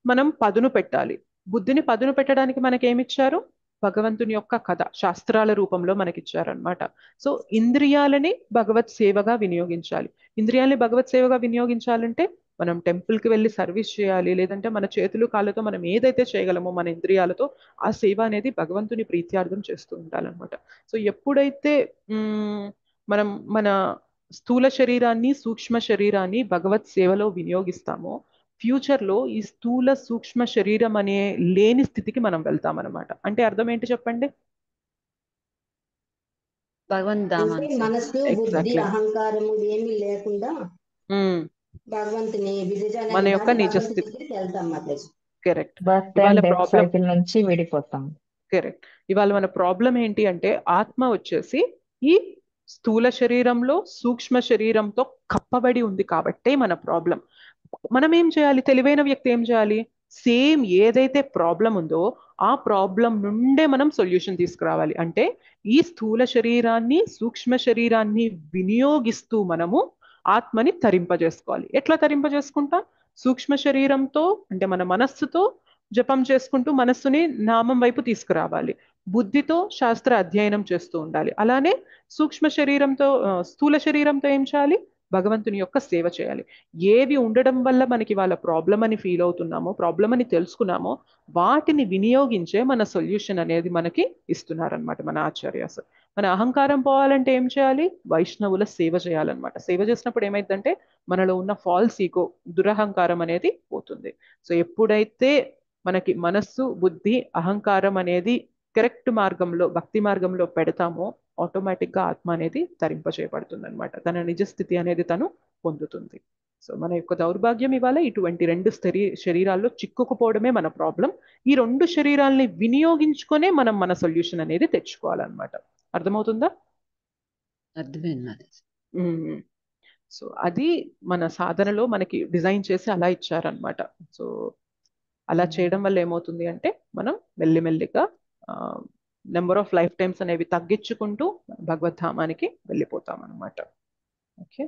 మనం పదును పెట్టాలి. బుద్ధిని పదును పెట్టడానికి మనకి ఏమిచ్చారు? భగవంతుని యొక్క కథ శాస్త్రాల రూపంలో మనకి ఇచ్చారనమాట. సో ఇంద్రియాలని భగవత్ సేవగా వినియోగించాలి. ఇంద్రియాలని భగవత్ సేవగా వినియోగించాలంటే మనం టెంపుల్ కి వెళ్ళి సర్వీస్ చేయాలి, లేదంటే మన చేతులు కాళ్ళతో మనం ఏదైతే చేయగలమో మన ఇంద్రియాలతో ఆ సేవ అనేది భగవంతుని ప్రీత్యార్థం చేస్తూ ఉండాలన్నమాట. సో ఎప్పుడైతే మనం మన స్థూల శరీరాన్ని, సూక్ష్మ శరీరాన్ని భగవత్ సేవలో వినియోగిస్తామో ఫ్యూచర్ లో ఈ స్థూల సూక్ష్మ శరీరం అనే లేని స్థితికి మనం వెళ్తాం అనమాట. అంటే అర్థం ఏంటి చెప్పండి? మనసు, బుద్ధి, అహంకారము ఏమీ లేకుండా భగవంతుని మన యొక్క నిజ స్థితికి వెళ్తాం. కరెక్ట్. సైకిల్ నుంచి విడిపోతాం. కరెక్ట్. ఇవాళ మన ప్రాబ్లం ఏంటి అంటే ఆత్మ వచ్చేసి ఈ స్థూల శరీరంలో సూక్ష్మ శరీరంతో కప్పబడి ఉంది కాబట్టే మన ప్రాబ్లం. మనం ఏం చేయాలి? తెలివైన వ్యక్తి ఏం చేయాలి? సేమ్ ఏదైతే ప్రాబ్లం ఉందో ఆ ప్రాబ్లం నుండే మనం సొల్యూషన్ తీసుకురావాలి. అంటే ఈ స్థూల శరీరాన్ని, సూక్ష్మ శరీరాన్ని వినియోగిస్తూ మనము ఆత్మని తరింపజేసుకోవాలి. ఎట్లా తరింపజేసుకుంటాం? సూక్ష్మ శరీరంతో అంటే మన మనస్సుతో జపం చేసుకుంటూ మనస్సుని నామం వైపు తీసుకురావాలి. బుద్ధితో శాస్త్ర అధ్యయనం చేస్తూ ఉండాలి. అలానే సూక్ష్మ శరీరంతో, స్థూల శరీరంతో ఏం చేయాలి? భగవంతుని యొక్క సేవ చేయాలి. ఏవి ఉండడం వల్ల మనకి వాళ్ళ ప్రాబ్లం అని ఫీల్ అవుతున్నామో, ప్రాబ్లం అని తెలుసుకున్నామో వాటిని వినియోగించే మన సొల్యూషన్ అనేది మనకి ఇస్తున్నారనమాట మన ఆచార్యాస్. మన అహంకారం పోవాలంటే ఏం చేయాలి? వైష్ణవుల సేవ చేయాలన్నమాట. సేవ చేసినప్పుడు ఏమైందంటే మనలో ఉన్న ఫాల్స్ ఈగో, దురహంకారం అనేది పోతుంది. సో ఎప్పుడైతే మనకి మనస్సు, బుద్ధి, అహంకారం అనేది కరెక్ట్ మార్గంలో, భక్తి మార్గంలో పెడతామో ఆటోమేటిక్ గా ఆత్మ అనేది తరింపచేయబడుతుంది అనమాట. తన నిజస్థితి అనేది తను పొందుతుంది. సో మన యొక్క దౌర్భాగ్యం ఇవాళ ఇటువంటి రెండు శరీరాల్లో చిక్కుకుపోవడమే మన ప్రాబ్లం. ఈ రెండు శరీరాల్ని వినియోగించుకొనే మనం మన సొల్యూషన్ అనేది తెచ్చుకోవాలన్నమాట. అర్థమవుతుందా? అర్థమైంది. సో అది మన సాధనలో మనకి డిజైన్ చేసి అలా ఇచ్చారనమాట. సో అలా చేయడం వల్ల ఏమవుతుంది అంటే మనం మెల్లిమెల్లిగా నెంబర్ ఆఫ్ లైఫ్ టైమ్స్ అనేవి తగ్గించుకుంటూ భగవద్ధామానికి వెళ్ళిపోతాం అనమాట. ఓకే,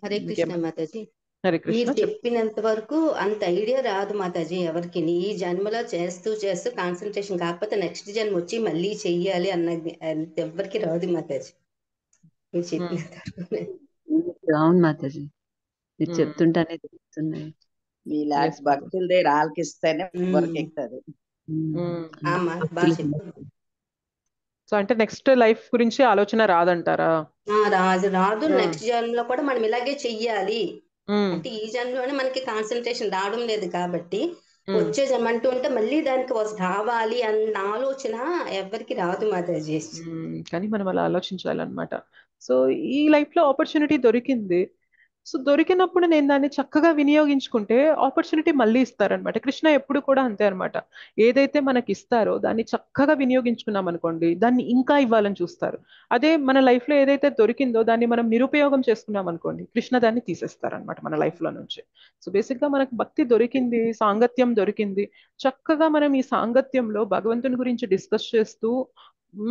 హరే కృష్ణ మాతాజీ. హరే మీరు కృష్ణ. చెప్పినంత వరకు అంత ఐడియా రాదు మాతాజీ ఎవరికి. ఈ జన్మలో చేస్తూ చేస్తూ కాన్సన్ట్రేషన్, కాకపోతే నెక్స్ట్ జన్మ వచ్చి మళ్ళీ చెయ్యాలి అన్నది ఎవరికి రాదు మాతాజీ. మీరు చెప్పినంత వరకు. అవును మాతాజీ, మీరు చెప్తుంటానే తెలుస్తున్నాయి. మీలాంటి భక్తుల దగ్గర ఆలకిస్తేనే వర్క్ ఎక్కుతుంది. బాగా చెప్పారు. సో అంటే నెక్స్ట్ లైఫ్ గురించి ఆలోచన రాదంటారా? రాదు. నెక్స్ట్ జన్మలో కూడా మనం ఇలాగే చెయ్యాలి అంటే ఈ జన్మలోనే మనకి కాన్సన్ట్రేషన్ రావడం లేదు కాబట్టి వచ్చే జన్మ అంటూ ఉంటే మళ్ళీ దానికి రావాలి అన్న ఆలోచన ఎవరికి రాదు మాతాజీ. కానీ మనం అలా ఆలోచించాలన్నమాట. సో ఈ లైఫ్ లో ఆపర్చునిటీ దొరికింది. సో దొరికినప్పుడు నేను దాన్ని చక్కగా వినియోగించుకుంటే ఆపర్చునిటీ మళ్ళీ ఇస్తారనమాట. కృష్ణ ఎప్పుడు కూడా అంతే అనమాట. ఏదైతే మనకి ఇస్తారో దాన్ని చక్కగా వినియోగించుకున్నాం అనుకోండి, దాన్ని ఇంకా ఇవ్వాలని చూస్తారు. అదే మన లైఫ్ లో ఏదైతే దొరికిందో దాన్ని మనం నిరుపయోగం చేసుకున్నాం అనుకోండి, కృష్ణ దాన్ని తీసేస్తారనమాట మన లైఫ్ లో నుంచి. సో బేసిక్ గా మనకు భక్తి దొరికింది, సాంగత్యం దొరికింది. చక్కగా మనం ఈ సాంగత్యంలో భగవంతుని గురించి డిస్కస్ చేస్తూ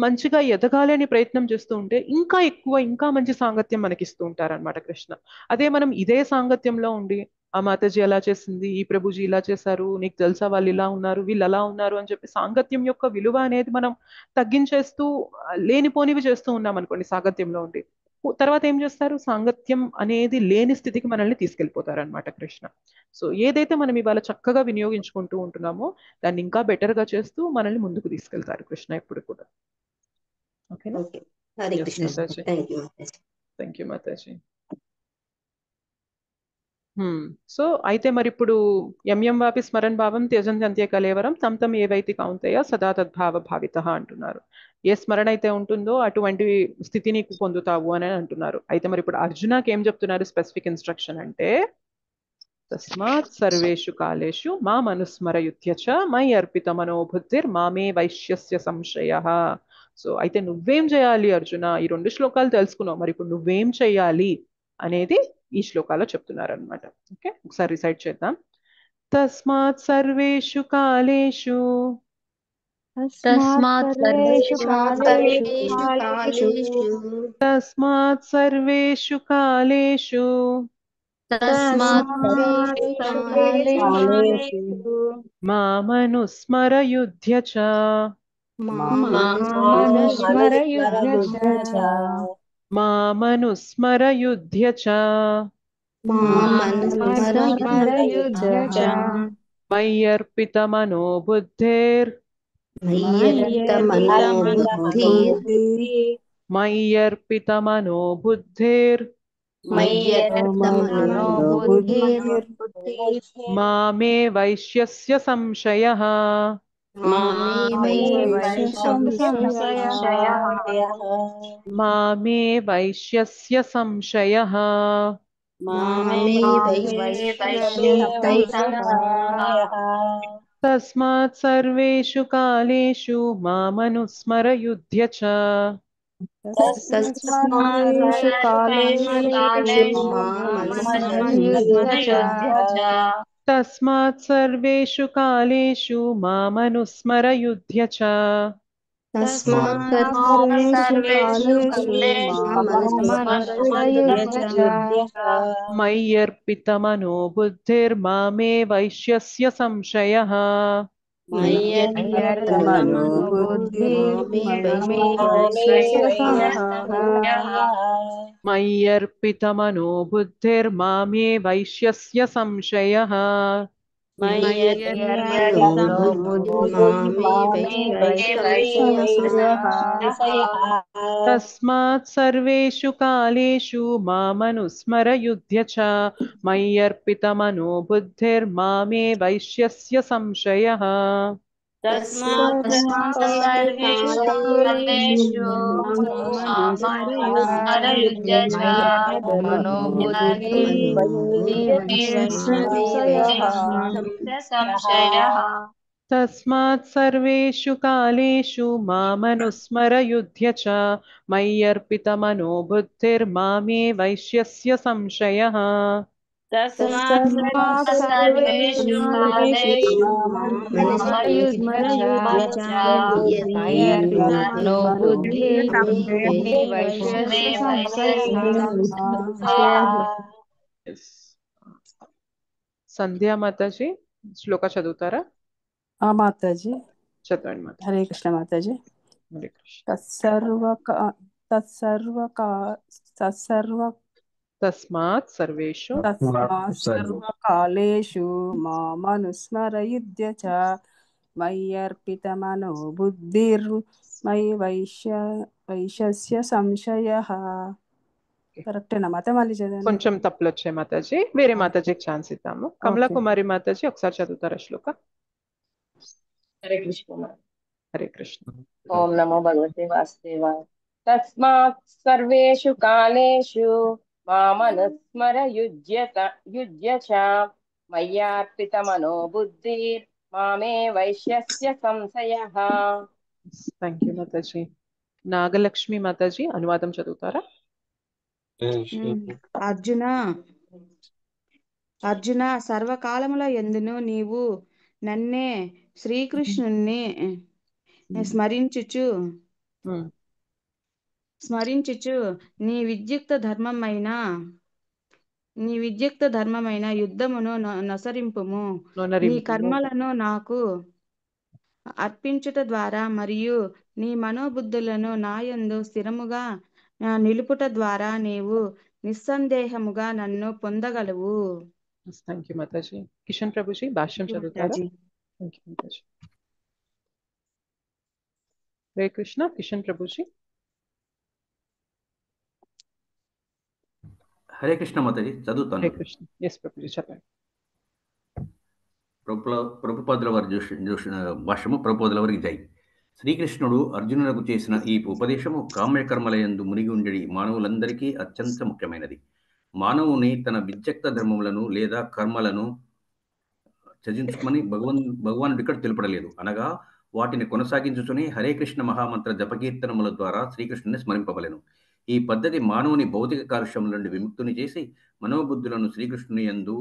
మంచిగా ఎదగాలి అని ప్రయత్నం చేస్తూ ఉంటే ఇంకా ఎక్కువ ఇంకా మంచి సాంగత్యం మనకి ఇస్తూ ఉంటారనమాట కృష్ణ. అదే మనం ఇదే సాంగత్యంలో ఉండి ఆ మాతాజీ అలా చేసింది, ఈ ప్రభుజీ ఇలా చేశారు, నీకు తెలుసా వాళ్ళు ఇలా ఉన్నారు, వీళ్ళు అలా ఉన్నారు అని చెప్పి సాంగత్యం యొక్క విలువ అనేది మనం తగ్గించేస్తూ లేనిపోనివి చేస్తూ ఉన్నాం అనుకోండి సాంగత్యంలో ఉండి, తర్వాత ఏం చేస్తారు? సాంగత్యం అనేది లేని స్థితికి మనల్ని తీసుకెళ్ళిపోతారనమాట కృష్ణ. సో ఏదైతే మనం ఇవాళ చక్కగా వినియోగించుకుంటూ ఉంటున్నామో దాన్ని ఇంకా బెటర్ గా చేస్తూ మనల్ని ముందుకు తీసుకెళ్తారు కృష్ణ ఎప్పుడు కూడా. ఓకేనా? Hare Krishna. Thank you Mataji. So అయితే మరి ఇప్పుడు ఎంఎం వాపి స్మరణ్ భావం త్యజంతి అంత్య కలేవరం తమ్ తమ్ ఏవైతే కౌంతయ సదా తద్భావ భావిత అంటున్నారు. ఏ స్మరణ అయితే ఉంటుందో అటువంటి స్థితిని పొందుతావు అని అంటున్నారు. అయితే మరి ఇప్పుడు అర్జునకి ఏం చెప్తున్నారు స్పెసిఫిక్ ఇన్స్ట్రక్షన్ అంటే, తస్మాత్ సర్వేషు కాలేషు మా మనుస్మరయుధ్య చ మయి అర్పిత మనోబుద్ధిర్ మామే వైశ్యస్య సంశయః. సో అయితే నువ్వేం చేయాలి అర్జున? ఈ రెండు శ్లోకాలు తెలుసుకున్నావు, మరి ఇప్పుడు నువ్వేం చేయాలి అనేది ఈ శ్లోకాల్లో చెప్తున్నారు అనమాట. ఓకే, ఒకసారి రిసైట్ చేద్దాం. తస్మాత్ సర్వేషు కాలేషు తస్మాత్ సర్వేషు తస్మాత్ సర్వేషు కాలేషు మామనుస్మరయుధ్య చ మామనుస్మరయుధ్య చ మయ్యర్పిత మనోబుద్ధిర్ మయ్యర్పిత మనోబుద్ధిర్ మామే వైశ్యస్య సంశయః. మామే వైశ్యస్య సంశయః. తస్మాత్ సర్వేషు కాలేషు మామనుస్మరయుధ్య చ తస్మాత్ సర్వేషు కాలేషు మామనుస్మరయుధ్య చ మయ్యర్పిత మనోబుద్ధిర్ మామే వైశ్యస్య సంశయః. మయ్యర్పిత మనోబుద్ధిర్ మామే వైశ్యస్య సంశయః. తస్మాత్ సర్వేషు కాలేషు మామనుస్మరయుధ్య చ మయ్యర్పిత మనోబుద్ధిర్ మామే వైశ్యస్య సంశయః. తస్మాత్ సర్వేషు కాలేషు మామనుస్మరయుధ్య చ సంశయః. తస్మాత్ సర్వేషు కాలేషు మామనుస్మరయుధ్య చ మయ్యర్పితమనో బుద్ధిర్మామే వైశ్యస్య సంశయః. తస్మాత్ సర్వేషు కాలేషు మామనుస్మరయుధ్య చ మయ్యర్పితమనో బుద్ధిర్మామే వైశ్యస్య సంశయః. సంధ్యా మాతాజీ శ్లోక చదువుతారా? మాతాజీ చదవండి మాతాజీ. హరే కృష్ణ మాతాజీ. హరే కృష్ణ. తస్మాత్ సర్వకాలేషు మామనుస్మరయుధ్య చ మయ్యర్పితమనో బుద్ధిర్మయి వైశ్యస్య సంశయః. కరెక్టేనా మాత? మళ్ళీ చదవండి. కొంచెం తప్పులు వచ్చాయి మాతాజీ, వేరే మాతాజీకి ఛాన్స్ ఇద్దాము. కమలా కుమారి మాతాజీ ఒకసారి చదువుతారా శ్లోక? హరే కృష్ణ. హరే కృష్ణ. ఓం నమో భగవతే వాసుదేవాయ. తస్మాత్ సర్వేషు కాలేషు మామనుస్మరయుధ్య చ మయ్యార్పితమనో బుద్ధిర్ మామే వైశ్యస్య సంశయః. Thank you Mataji. నాగలక్ష్మి మాతాజీ అనువాదం చదువుతారా? అర్జున సర్వకాలముల యందును నీవు నన్నే శ్రీకృష్ణుణ్ణి స్మరించుచు నీ విద్యుక్త ధర్మమైన యుద్ధమును నొసరింపుము. నీ కర్మలను నాకు అర్పించుట ద్వారా మరియు నీ మనోబుద్ధులను నాయందు స్థిరముగా నిలుపుట ద్వారా నీవు నిస్సందేహముగా నన్ను పొందగలవు. Thank you Mataji. కిషన్ ప్రభుజీ భాష్యం చదువుతారా? Thank you Mataji. హరే కృష్ణ. కిషన్ ప్రభుజీ. హరే కృష్ణ మాతాజీ, చదువుతాను. హరే కృష్ణ. ఎస్ ప్రభుజీ చెప్పండి. ప్రభుపాదుల వారి భాష్యము. ప్రభుపాదుల వారికి జై. శ్రీకృష్ణుడు అర్జునులకు చేసిన ఈ ఉపదేశము కామ్యకర్మలయందు మునిగి ఉండేది మానవులందరికీ అత్యంత ముఖ్యమైనది. మానవుని తన విద్యక్త ధర్మములను లేదా కర్మలను త్యజించుమని భగవానుడు ఇక్కడ తెలుపడలేదు. అనగా వాటిని కొనసాగించుచుని హరే కృష్ణ మహామంత్ర జపకీర్తనముల ద్వారా శ్రీకృష్ణుని స్మరింపవలెను. ఈ పద్ధతి మానవుని భౌతిక కాలుష్యముల నుండి విముక్తుని చేసి మనోబుద్ధులను శ్రీకృష్ణుని యందు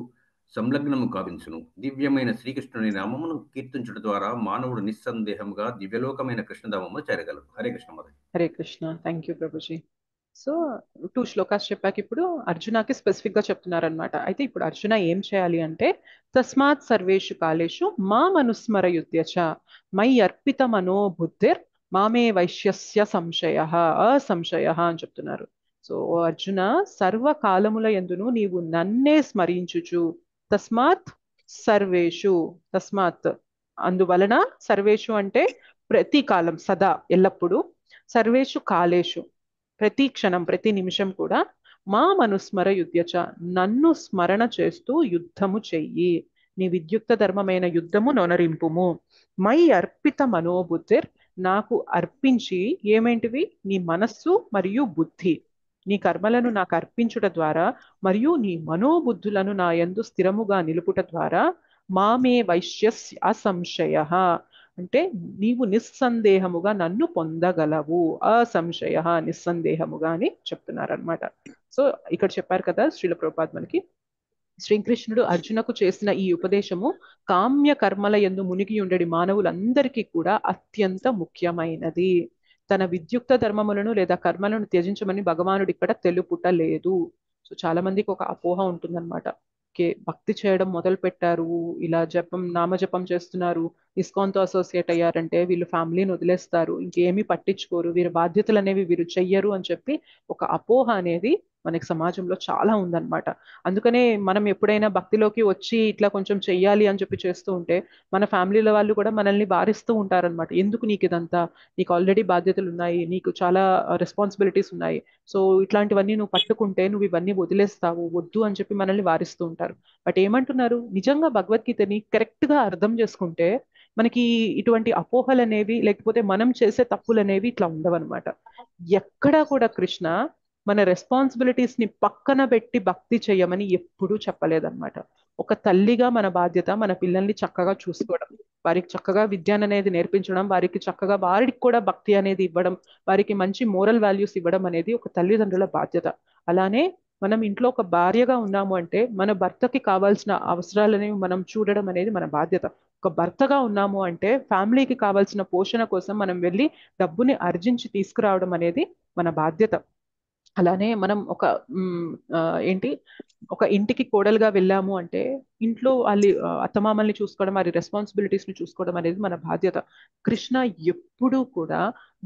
సంలగ్నము కావించును. దివ్యమైన శ్రీకృష్ణుని నామమును కీర్తించుట ద్వారా మానవుడు నిస్సందేహముగా దివ్యలోకమైన కృష్ణధామము చేరగలడు. Hare Krishna Mataji. Hare Krishna. Thank you Prabhuji. So 2 shlokas చెప్పాక ఇప్పుడు అర్జునకి స్పెసిఫిక్ గా చెప్తున్నారనమాట. అయితే ఇప్పుడు అర్జున ఏం చేయాలి అంటే తస్మాత్ సర్వేషు కాలేషు మామనుస్మరయుధ్య చ మయి అర్పిత మనో బుద్ధిర్ మామే వైశ్యస్య సంశయః అసంశయః అని చెప్తున్నారు. సో అర్జున సర్వకాలముల యందును నీవు నన్నే స్మరించుచు. తస్మాత్ సర్వేషు, తస్మాత్ అందువలన, సర్వేషు అంటే ప్రతి కాలం, సదా ఎల్లప్పుడూ, సర్వేషు కాలేషు ప్రతి క్షణం ప్రతి నిమిషం కూడా మామనుస్మర యుధ్యచ నన్ను స్మరణ చేస్తూ యుద్ధము చెయ్యి. నీ విద్యుక్త ధర్మమైన యుద్ధము నొనరింపుము. మై అర్పిత మనోబుద్ధిర్ నాకు అర్పించి ఏమేంటివి? నీ మనస్సు మరియు బుద్ధి. నీ కర్మలను నాకు అర్పించుట ద్వారా మరియు నీ మనోబుద్ధులను నా యందు స్థిరముగా నిలుపుట ద్వారా మామే వైశ్యస్య అసంశయః అంటే నీవు నిస్సందేహముగా నన్ను పొందగలవు. అసంశయ నిస్సందేహముగా అని చెప్తున్నారనమాట. సో ఇక్కడ చెప్పారు కదా శ్రీల ప్రభుపాద మనకి, శ్రీకృష్ణుడు అర్జునకు చేసిన ఈ ఉపదేశము కామ్య కర్మల యందు మునిగి ఉండేది మానవులందరికీ కూడా అత్యంత ముఖ్యమైనది. తన విద్యుక్త ధర్మములను లేదా కర్మలను త్యజించమని భగవానుడు ఇక్కడ తెలుపుట లేదు. సో చాలా మందికి ఒక అపోహ ఉంటుందన్నమాట. భక్తి చేయడం మొదలు పెట్టారు, ఇలా నామజపం చేస్తున్నారు, ఇస్కాన్తో అసోసియేట్ అయ్యారంటే వీళ్ళు ఫ్యామిలీని వదిలేస్తారు, ఇంకేమీ పట్టించుకోరు, వీరి బాధ్యతలు అనేవి వీరు చెయ్యరు అని చెప్పి ఒక అపోహ అనేది మనకి సమాజంలో చాలా ఉందన్నమాట. అందుకనే మనం ఎప్పుడైనా భక్తిలోకి వచ్చి ఇట్లా కొంచెం చెయ్యాలి అని చెప్పి చేస్తూ ఉంటే మన ఫ్యామిలీల వాళ్ళు కూడా మనల్ని వారిస్తూ ఉంటారనమాట. ఎందుకు నీకు ఇదంతా, నీకు ఆల్రెడీ బాధ్యతలు ఉన్నాయి, నీకు చాలా రెస్పాన్సిబిలిటీస్ ఉన్నాయి, సో ఇట్లాంటివన్నీ నువ్వు పట్టుకుంటే నువ్వు ఇవన్నీ వదిలేస్తావు, వద్దు అని చెప్పి మనల్ని వారిస్తూ ఉంటారు. బట్ ఏమంటున్నారు, నిజంగా భగవద్గీతని కరెక్ట్ గా అర్థం చేసుకుంటే మనకి ఇటువంటి అపోహలు అనేవి లేకపోతే మనం చేసే తప్పులు అనేవి ఇట్లా ఉండవన్నమాట. ఎక్కడా కూడా కృష్ణ మన రెస్పాన్సిబిలిటీస్ ని పక్కన పెట్టి భక్తి చేయమని ఎప్పుడూ చెప్పలేదన్నమాట. ఒక తల్లిగా మన బాధ్యత మన పిల్లల్ని చక్కగా చూసుకోవడం, వారికి చక్కగా విద్యను అనేది నేర్పించడం, వారికి చక్కగా వారికి కూడా భక్తి అనేది ఇవ్వడం, వారికి మంచి మోరల్ వాల్యూస్ ఇవ్వడం అనేది ఒక తల్లిదండ్రుల బాధ్యత. అలానే మనం ఇంట్లో ఒక భార్యగా ఉన్నాము అంటే మన భర్తకి కావాల్సిన అవసరాలని మనం చూడడం అనేది మన బాధ్యత. ఒక భర్తగా ఉన్నాము అంటే ఫ్యామిలీకి కావాల్సిన పోషణ కోసం మనం వెళ్ళి డబ్బుని ఆర్జించి తీసుకురావడం అనేది మన బాధ్యత. అలానే మనం ఒక ఏంటి ఒక ఇంటికి కోడలుగా వెళ్ళాము అంటే ఇంట్లో వాళ్ళ అత్తమామల్ని చూసుకోవడం, వారి రెస్పాన్సిబిలిటీస్ ని చూసుకోవడం అనేది మన బాధ్యత. కృష్ణ ఎప్పుడూ కూడా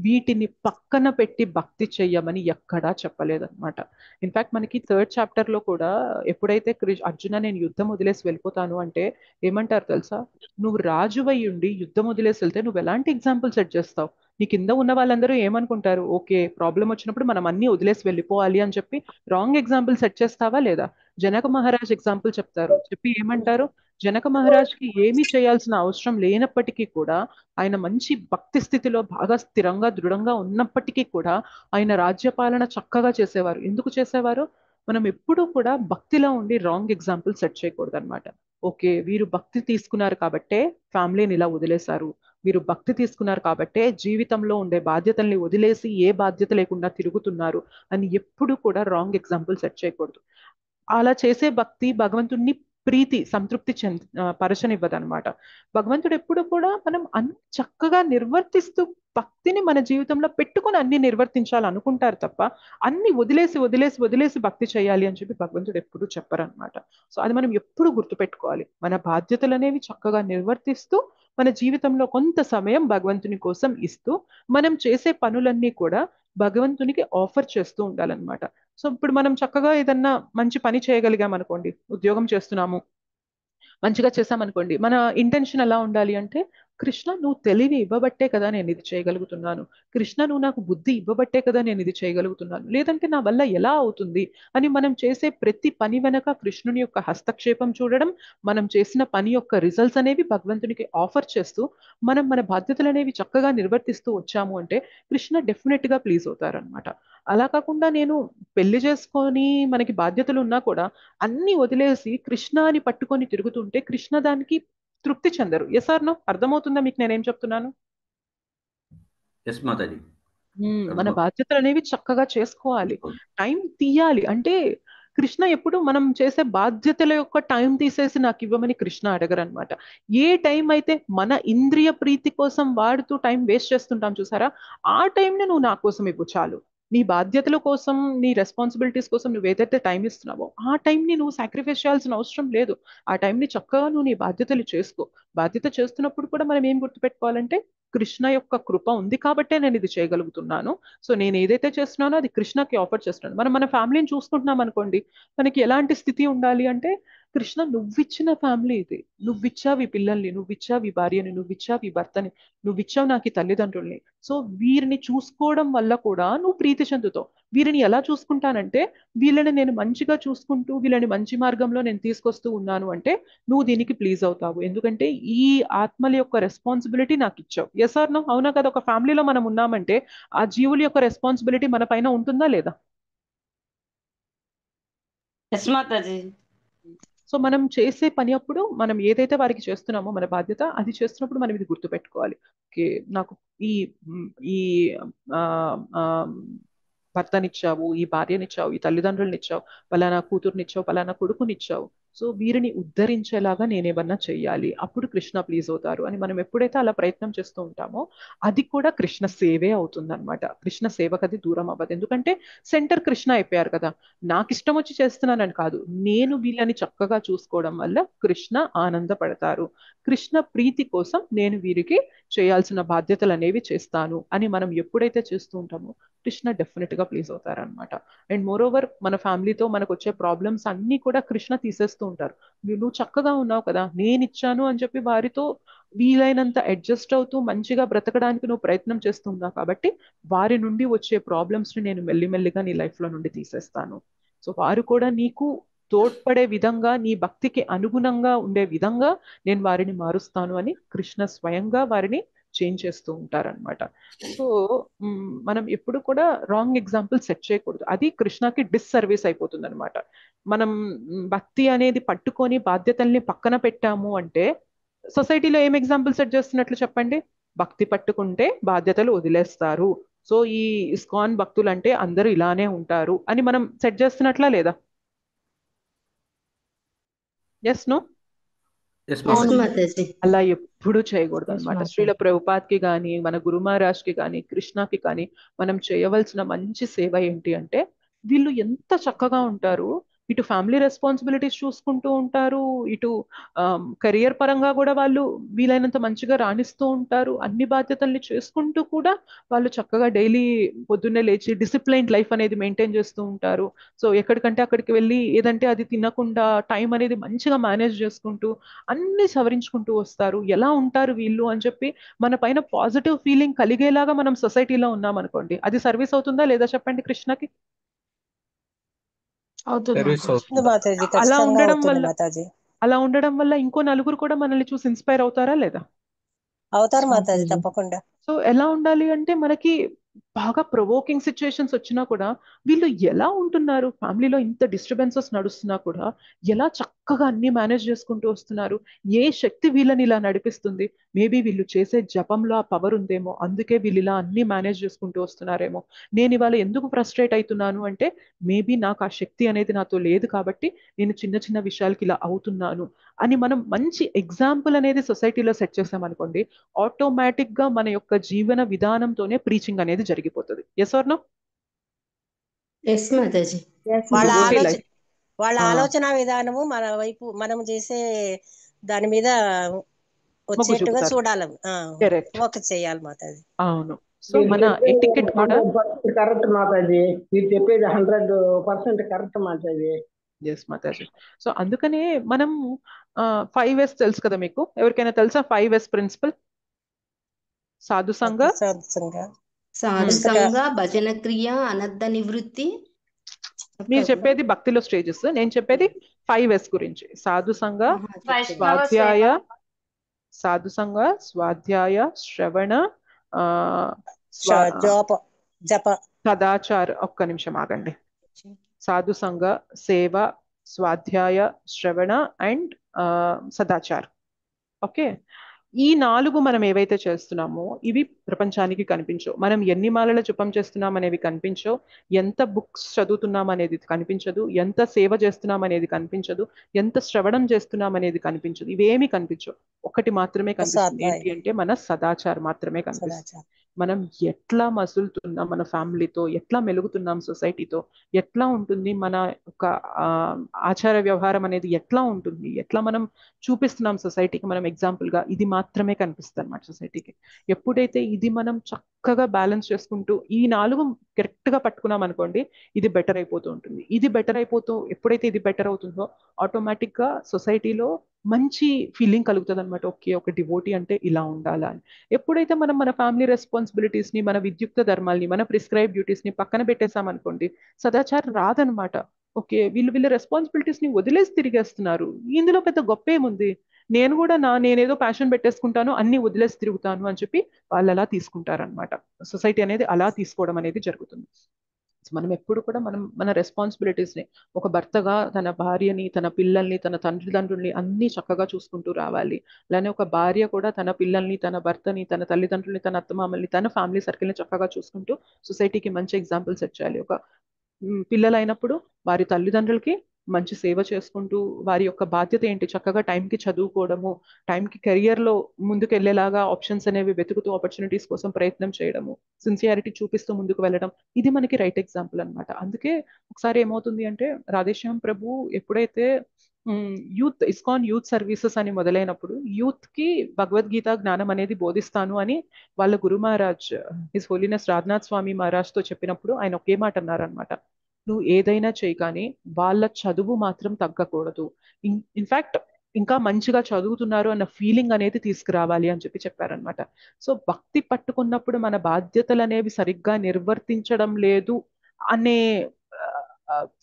వీటిని పక్కన పెట్టి భక్తి చెయ్యమని ఎక్కడా చెప్పలేదన్నమాట. ఇన్ఫాక్ట్ మనకి 3rd చాప్టర్ లో కూడా ఎప్పుడైతే అర్జున నేను యుద్ధం వదిలేసి వెళ్ళిపోతాను అంటే ఏమంటారు తెలుసా, నువ్వు రాజువై ఉండి యుద్ధం వదిలేసి వెళ్తే నువ్వు ఎలాంటి ఎగ్జాంపుల్ సెట్ చేస్తావు? నీ కింద ఉన్న వాళ్ళందరూ ఏమనుకుంటారు, ఓకే ప్రాబ్లం వచ్చినప్పుడు మనం అన్ని వదిలేసి వెళ్ళిపోవాలి అని చెప్పి రాంగ్ ఎగ్జాంపుల్ సెట్ చేస్తావా లేదా? జనక మహారాజ్ ఎగ్జాంపుల్ చెప్తారు, చెప్పి ఏమంటారు, జనక మహారాజ్కి ఏమీ చేయాల్సిన అవసరం లేనప్పటికీ కూడా ఆయన మంచి భక్తి స్థితిలో బాగా స్థిరంగా దృఢంగా ఉన్నప్పటికీ కూడా ఆయన రాజ్యపాలన చక్కగా చేసేవారు. ఎందుకు చేసేవారు? మనం ఎప్పుడూ కూడా భక్తిలో ఉండి రాంగ్ ఎగ్జాంపుల్ సెట్ చేయకూడదు అనమాట. ఓకే వీరు భక్తి తీసుకున్నారు కాబట్టే ఫ్యామిలీని ఇలా వదిలేశారు, వీరు భక్తి తీసుకున్నారు కాబట్టే జీవితంలో ఉండే బాధ్యతల్ని వదిలేసి ఏ బాధ్యత లేకుండా తిరుగుతున్నారు అని ఎప్పుడు కూడా రాంగ్ ఎగ్జాంపుల్ సెట్ చేయకూడదు. అలా చేసే భక్తి భగవంతుడిని ప్రీతి సంతృప్తి పరచనివ్వదనమాట. భగవంతుడు ఎప్పుడు కూడా మనం అన్ని చక్కగా నిర్వర్తిస్తూ భక్తిని మన జీవితంలో పెట్టుకుని అన్ని నిర్వర్తించాలనుకుంటారు తప్ప అన్ని వదిలేసి వదిలేసి వదిలేసి భక్తి చేయాలి అని చెప్పి భగవంతుడు ఎప్పుడు చెప్పరనమాట. సో అది మనం ఎప్పుడు గుర్తుపెట్టుకోవాలి. మన బాధ్యతలు అనేవి చక్కగా నిర్వర్తిస్తూ మన జీవితంలో కొంత సమయం భగవంతుని కోసం ఇస్తూ మనం చేసే పనులన్నీ కూడా భగవంతునికి ఆఫర్ చేస్తూ ఉండాలన్నమాట. సో ఇప్పుడు మనం చక్కగా ఏదన్నా మంచి పని చేయగలిగాం అనుకోండి, ఉద్యోగం చేస్తున్నాము మంచిగా చేసామనుకోండి, మన ఇంటెన్షన్ ఎలా ఉండాలి అంటే, కృష్ణ నువ్వు తెలివి ఇవ్వబట్టే కదా నేను ఇది చేయగలుగుతున్నాను, కృష్ణ నువ్వు నాకు బుద్ధి ఇవ్వబట్టే కదా నేను ఇది చేయగలుగుతున్నాను, లేదంటే నా వల్ల ఎలా అవుతుంది అని మనం చేసే ప్రతి పని వెనక కృష్ణుని యొక్క హస్తక్షేపం చూడడం, మనం చేసిన పని యొక్క రిజల్ట్స్ అనేవి భగవంతునికి ఆఫర్ చేస్తూ మనం మన బాధ్యతలు అనేవి చక్కగా నిర్వర్తిస్తూ వచ్చాము అంటే కృష్ణ డెఫినెట్ గా ప్లీజ్ అవుతారనమాట. అలా కాకుండా నేను పెళ్లి చేసుకొని మనకి బాధ్యతలు ఉన్నా కూడా అన్ని వదిలేసి కృష్ణ అని పట్టుకొని తిరుగుతుంటే కృష్ణ దానికి తృప్తి చెందరు. Yes or no? అర్థమవుతుందా మీకు నేనేం చెప్తున్నాను? ఎస్ మాతాజీ. మన బాధ్యతలు అనేవి చక్కగా చేసుకోవాలి, టైం తీయాలి. అంటే కృష్ణ ఎప్పుడు మనం చేసే బాధ్యతల యొక్క టైం తీసేసి నాకు ఇవ్వమని కృష్ణ అడగరు అనమాట. ఏ టైం అయితే మన ఇంద్రియ ప్రీతి కోసం వాడుతూ టైం వేస్ట్ చేస్తుంటాం చూసారా, ఆ టైంని నువ్వు నా కోసం ఇవ్వు చాలు. నీ బాధ్యతల కోసం, నీ రెస్పాన్సిబిలిటీస్ కోసం నువ్వు ఏదైతే టైం ఇస్తున్నావో ఆ టైంని నువ్వు సాక్రిఫైస్ చేయాల్సిన అవసరం లేదు. ఆ టైంని చక్కగా నువ్వు నీ బాధ్యతలు చేసుకో. బాధ్యత చేస్తున్నప్పుడు కూడా మనం ఏం గుర్తుపెట్టుకోవాలంటే, కృష్ణ యొక్క కృప ఉంది కాబట్టే నేను ఇది చేయగలుగుతున్నాను. సో నేను ఏదైతే చేస్తున్నానో అది కృష్ణకి ఆఫర్ చేస్తున్నాను. మనం మన ఫ్యామిలీని చూసుకుంటున్నాం అనుకోండి, మనకి ఎలాంటి స్థితి ఉండాలి అంటే, కృష్ణ నువ్విచ్చిన ఫ్యామిలీ ఇది, నువ్విచ్చావు ఈ పిల్లల్ని, నువ్విచ్చావు ఈ భార్యని, నువ్విచ్చావు ఈ భర్తని, నువ్విచ్చావు నాకు ఈ తల్లిదండ్రుల్ని. సో వీరిని చూసుకోవడం వల్ల కూడా నువ్వు ప్రీతి చెందుతావు. వీరిని ఎలా చూసుకుంటానంటే, వీళ్ళని నేను మంచిగా చూసుకుంటూ వీళ్ళని మంచి మార్గంలో నేను తీసుకొస్తూ ఉన్నాను అంటే నువ్వు దీనికి ప్లీజ్ అవుతావు. ఎందుకంటే ఈ ఆత్మల యొక్క రెస్పాన్సిబిలిటీ నాకు ఇచ్చావు. Yes or no? అవునా కదా? ఒక ఫ్యామిలీలో మనం ఉన్నామంటే ఆ జీవుల యొక్క రెస్పాన్సిబిలిటీ మన పైన ఉంటుందా లేదా? సో మనం చేసే పని అప్పుడు మనం ఏదైతే వారికి చేస్తున్నామో మన బాధ్యత అది చేస్తున్నప్పుడు మనం ఇది గుర్తుపెట్టుకోవాలి. ఓకే నాకు ఈ ఈ భర్తనిచ్చావు, ఈ భార్యనిచ్చావు, ఈ తల్లిదండ్రులనిచ్చావు, పలానా కూతురునిచ్చావు, పలానా కొడుకునిచ్చావు, సో వీరిని ఉద్ధరించేలాగా నేనేమన్నా చెయ్యాలి, అప్పుడు కృష్ణ ప్లీజ్ అవుతారు అని మనం ఎప్పుడైతే అలా ప్రయత్నం చేస్తూ ఉంటామో అది కూడా కృష్ణ సేవే అవుతుంది అనమాట. కృష్ణ సేవకు అది దూరం అవ్వదు. ఎందుకంటే సెంటర్ కృష్ణ అయిపోయారు కదా. నాకు ఇష్టం వచ్చి చేస్తున్నానని కాదు, నేను వీళ్ళని చక్కగా చూసుకోవడం వల్ల కృష్ణ ఆనందపడతారు, కృష్ణ ప్రీతి కోసం నేను వీరికి చేయాల్సిన బాధ్యతలు అనేవి చేస్తాను అని మనం ఎప్పుడైతే చేస్తూ ఉంటామో కృష్ణ డెఫినెట్ గా ప్లీజ్ అవుతారనమాట. అండ్ మోర్ ఓవర్ మన ఫ్యామిలీతో మనకు వచ్చే ప్రాబ్లమ్స్ అన్ని కూడా కృష్ణ తీసేస్తూ ఉంటారు. నువ్వు చక్కగా ఉన్నావు కదా, నేను ఇచ్చాను అని చెప్పి వారితో వీలైనంత అడ్జస్ట్ అవుతూ మంచిగా బ్రతకడానికి నువ్వు ప్రయత్నం చేస్తున్నావు కాబట్టి వారి నుండి వచ్చే ప్రాబ్లమ్స్ ని నేను మెల్లిమెల్లిగా నీ లైఫ్ లో నుండి తీసేస్తాను. సో వారు కూడా నీకు తోడ్పడే విధంగా, నీ భక్తికి అనుగుణంగా ఉండే విధంగా నేను వారిని మారుస్తాను అని కృష్ణ స్వయంగా వారిని చేంజ్ చేస్తూ ఉంటారనమాట. సో మనం ఎప్పుడు కూడా రాంగ్ ఎగ్జాంపుల్ సెట్ చేయకూడదు. అది కృష్ణకి డిస్సర్వీస్ అయిపోతుంది అనమాట. మనం భక్తి అనేది పట్టుకొని బాధ్యతల్ని పక్కన పెట్టాము అంటే సొసైటీలో ఏం ఎగ్జాంపుల్ సెట్ చేస్తున్నట్లు చెప్పండి? భక్తి పట్టుకుంటే బాధ్యతలు వదిలేస్తారు, సో ఈ ఇస్కాన్ భక్తులు అంటే అందరూ ఇలానే ఉంటారు అని మనం సెట్ చేస్తున్నట్లా లేదా? Yes no? అలా ఎప్పుడు చేయకూడదు అనమాట. శ్రీల ప్రభుపాద్కి కానీ మన గురు మహారాజ్కి కానీ కృష్ణకి కానీ మనం చేయవలసిన మంచి సేవ ఏంటి అంటే, వీళ్ళు ఎంత చక్కగా ఉంటారు, ఇటు ఫ్యామిలీ రెస్పాన్సిబిలిటీస్ చూసుకుంటూ ఉంటారు, ఇటు కెరియర్ పరంగా కూడా వాళ్ళు వీలైనంత మంచిగా రాణిస్తూ ఉంటారు, అన్ని బాధ్యతల్ని చేసుకుంటూ కూడా వాళ్ళు చక్కగా డైలీ పొద్దున్నే లేచి డిసిప్లైన్డ్ లైఫ్ అనేది మెయింటైన్ చేస్తూ ఉంటారు. సో ఎక్కడికంటే అక్కడికి వెళ్ళి ఏదంటే అది తినకుండా టైం అనేది మంచిగా మేనేజ్ చేసుకుంటూ అన్ని సవరించుకుంటూ వస్తారు. ఎలా ఉంటారు వీళ్ళు అని చెప్పి మన పైన పాజిటివ్ ఫీలింగ్ కలిగేలాగా మనం సొసైటీలో ఉన్నాం అనుకోండి, అది సర్వీస్ అవుతుందా లేదా చెప్పండి కృష్ణకి? అలా ఉండడం వల్ల ఇంకో నలుగురు కూడా మనల్ని చూసి ఇన్స్పైర్ అవుతారా లేదా? అవుతారు మాతాజీ, తప్పకుండా. సో ఎలా ఉండాలి అంటే, మనకి బాగా ప్రొవోకింగ్ సిచ్యుయేషన్స్ వచ్చినా కూడా వీళ్ళు ఎలా ఉంటున్నారు, ఫ్యామిలీలో ఇంత డిస్టర్బెన్సెస్ నడుస్తున్నా కూడా ఎలా చక్కగా అన్ని మేనేజ్ చేసుకుంటూ వస్తున్నారు, ఏ శక్తి వీళ్ళని ఇలా నడిపిస్తుంది? మేబీ వీళ్ళు చేసే జపంలో ఆ పవర్ ఉందేమో, అందుకే వీళ్ళు ఇలా అన్ని మేనేజ్ చేసుకుంటూ వస్తున్నారేమో. నేను ఇవాళ ఎందుకు ఫ్రస్ట్రేట్ అవుతున్నాను అంటే, మేబీ నాకు ఆ శక్తి అనేది నాతో లేదు కాబట్టి నేను చిన్న చిన్న విషయాలకి ఇలా అవుతున్నాను అని మనం మంచి ఎగ్జాంపుల్ అనేది సొసైటీలో సెట్ చేసామనుకోండి, ఆటోమేటిక్ గా మన యొక్క జీవన విధానంతోనే ప్రీచింగ్ అనేది జరిగిపోతుంది. Yes or no? వాళ్ళ ఆలోచన విధానము మన వైపు మనం చేసే దాని మీద వచ్చేట్టుగా చూడాలి, ఫోకస్ చేయాలి మాతాజీ. అవును. సో మన ఎటికెట్ కూడా కరెక్ట్ మాతాజీ, మీరు చెప్పేది 100% కరెక్ట్ మాతాజీ. ఎస్ మాతాజీ. సో అందుకనే మనం 5S తెలుసు కదా మీకు, ఎవరికైనా తెలుసా 5S ప్రిన్సిపల్? సాధు సంఘ, భజన క్రియ, అనర్థ నివృత్తి. మీరు చెప్పేది భక్తిలో స్టేజెస్, నేను చెప్పేది 5S గురించి. సాధు సంఘ, స్వాధ్యాయ, సాధు సంఘ, స్వాధ్యాయ, శ్రవణ, సదాచార. ఒక్క నిమిషం ఆగండి. సాధు సంఘ, సేవ, స్వాధ్యాయ, శ్రవణ అండ్ సదాచార్. ఓకే, ఈ 4 మనం ఏవైతే చేస్తున్నామో ఇవి ప్రపంచానికి కనిపించవు. మనం ఎన్ని మాలల జపం చేస్తున్నాం అనేవి కనిపించవు, ఎంత బుక్స్ చదువుతున్నాం అనేది కనిపించదు, ఎంత సేవ చేస్తున్నాం అనేది కనిపించదు, ఎంత శ్రవణం చేస్తున్నాం అనేది కనిపించదు. ఇవేమి కనిపించవు. ఒకటి మాత్రమే కనిపిస్తుంది, ఏంటి అంటే మన సదాచారం మాత్రమే కనిపిస్తుంది. మనం ఎట్లా మసులుతున్నాం మన ఫ్యామిలీతో, ఎట్లా మెలుగుతున్నాం సొసైటీతో, ఎట్లా ఉంటుంది మన ఒక ఆచార వ్యవహారం అనేది ఎట్లా ఉంటుంది, ఎట్లా మనం చూపిస్తున్నాం సొసైటీకి మనం ఎగ్జాంపుల్ గా, ఇది మాత్రమే కనిపిస్తుంది అన్నమాట సొసైటీకి. ఎప్పుడైతే ఇది మనం చక్కగా బ్యాలెన్స్ చేసుకుంటూ ఈ 4 కరెక్ట్ గా పట్టుకున్నాం అనుకోండి, ఇది బెటర్ అయిపోతూ ఉంటుంది. ఇది బెటర్ అయిపోతూ ఎప్పుడైతే ఇది బెటర్ అవుతుందో ఆటోమేటిక్ గా సొసైటీలో మంచి ఫీలింగ్ కలుగుతుంది అనమాట. ఓకే, ఒక డివోటీ అంటే ఇలా ఉండాలా అని. ఎప్పుడైతే మనం మన ఫ్యామిలీ రెస్పాన్సిబిలిటీస్ ని, మన విద్యుక్త ధర్మాల్ని, మన ప్రిస్క్రైబ్ డ్యూటీస్ ని పక్కన పెట్టేసామనుకోండి, సదాచారం రాదనమాట. ఓకే, వీళ్ళ రెస్పాన్సిబిలిటీస్ ని వదిలేసి తిరిగేస్తున్నారు. ఇందులో పెద్ద గొప్ప ఏముంది, నేను కూడా నేనేదో ప్యాషన్ పెట్టేసుకుంటాను, అన్ని వదిలేసి తిరుగుతాను అని చెప్పి వాళ్ళు అలా తీసుకుంటారనమాట. సొసైటీ అనేది అలా తీసుకోవడం అనేది జరుగుతుంది. మనం ఎప్పుడు కూడా మన రెస్పాన్సిబిలిటీస్ ని, ఒక భర్తగా తన భార్యని, తన పిల్లల్ని, తన తల్లిదండ్రుల్ని అన్ని చక్కగా చూసుకుంటూ రావాలి. అలానే ఒక భార్య కూడా తన పిల్లల్ని, తన భర్తని, తన తల్లిదండ్రుల్ని, తన అత్తమామల్ని, తన ఫ్యామిలీ సర్కిల్ని చక్కగా చూసుకుంటూ సొసైటీకి మంచి ఎగ్జాంపుల్ సెట్ చేయాలి. ఒక పిల్లలైనప్పుడు వారి తల్లిదండ్రులకి మంచి సేవ చేసుకుంటూ, వారి యొక్క బాధ్యత ఏంటి, చక్కగా టైంకి చదువుకోవడము, టైంకి కెరియర్లో ముందుకు వెళ్ళేలాగా ఆప్షన్స్ అనేవి వెతుకుతూ ఆపర్చునిటీస్ కోసం ప్రయత్నం చేయడము, సిన్సియారిటీ చూపిస్తూ ముందుకు వెళ్ళడం, ఇది మనకి రైట్ ఎగ్జాంపుల్ అనమాట. అందుకే ఒకసారి ఏమవుతుంది అంటే, రాధేశ్యామ్ ప్రభు ఎప్పుడైతే యూత్ ఇస్కాన్ యూత్ సర్వీసెస్ అని మొదలైనప్పుడు యూత్ కి భగవద్గీత జ్ఞానం అనేది బోధిస్తాను అని వాళ్ళ గురు మహారాజ్ హిస్ హోలీనెస్ రాజ్నాథ్ స్వామి మహారాజ్ తో చెప్పినప్పుడు ఆయన ఒకే మాట అన్నారనమాట, నువ్వు ఏదైనా చేయి కానీ వాళ్ళ చదువు మాత్రం తగ్గకూడదు, ఇన్ఫాక్ట్ ఇంకా మంచిగా చదువుతున్నారు అన్న ఫీలింగ్ అనేది తీసుకురావాలి అని చెప్పి చెప్పారనమాట. సో భక్తి పట్టుకున్నప్పుడు మన బాధ్యతలు అనేవి సరిగ్గా నిర్వర్తించడం లేదు అనే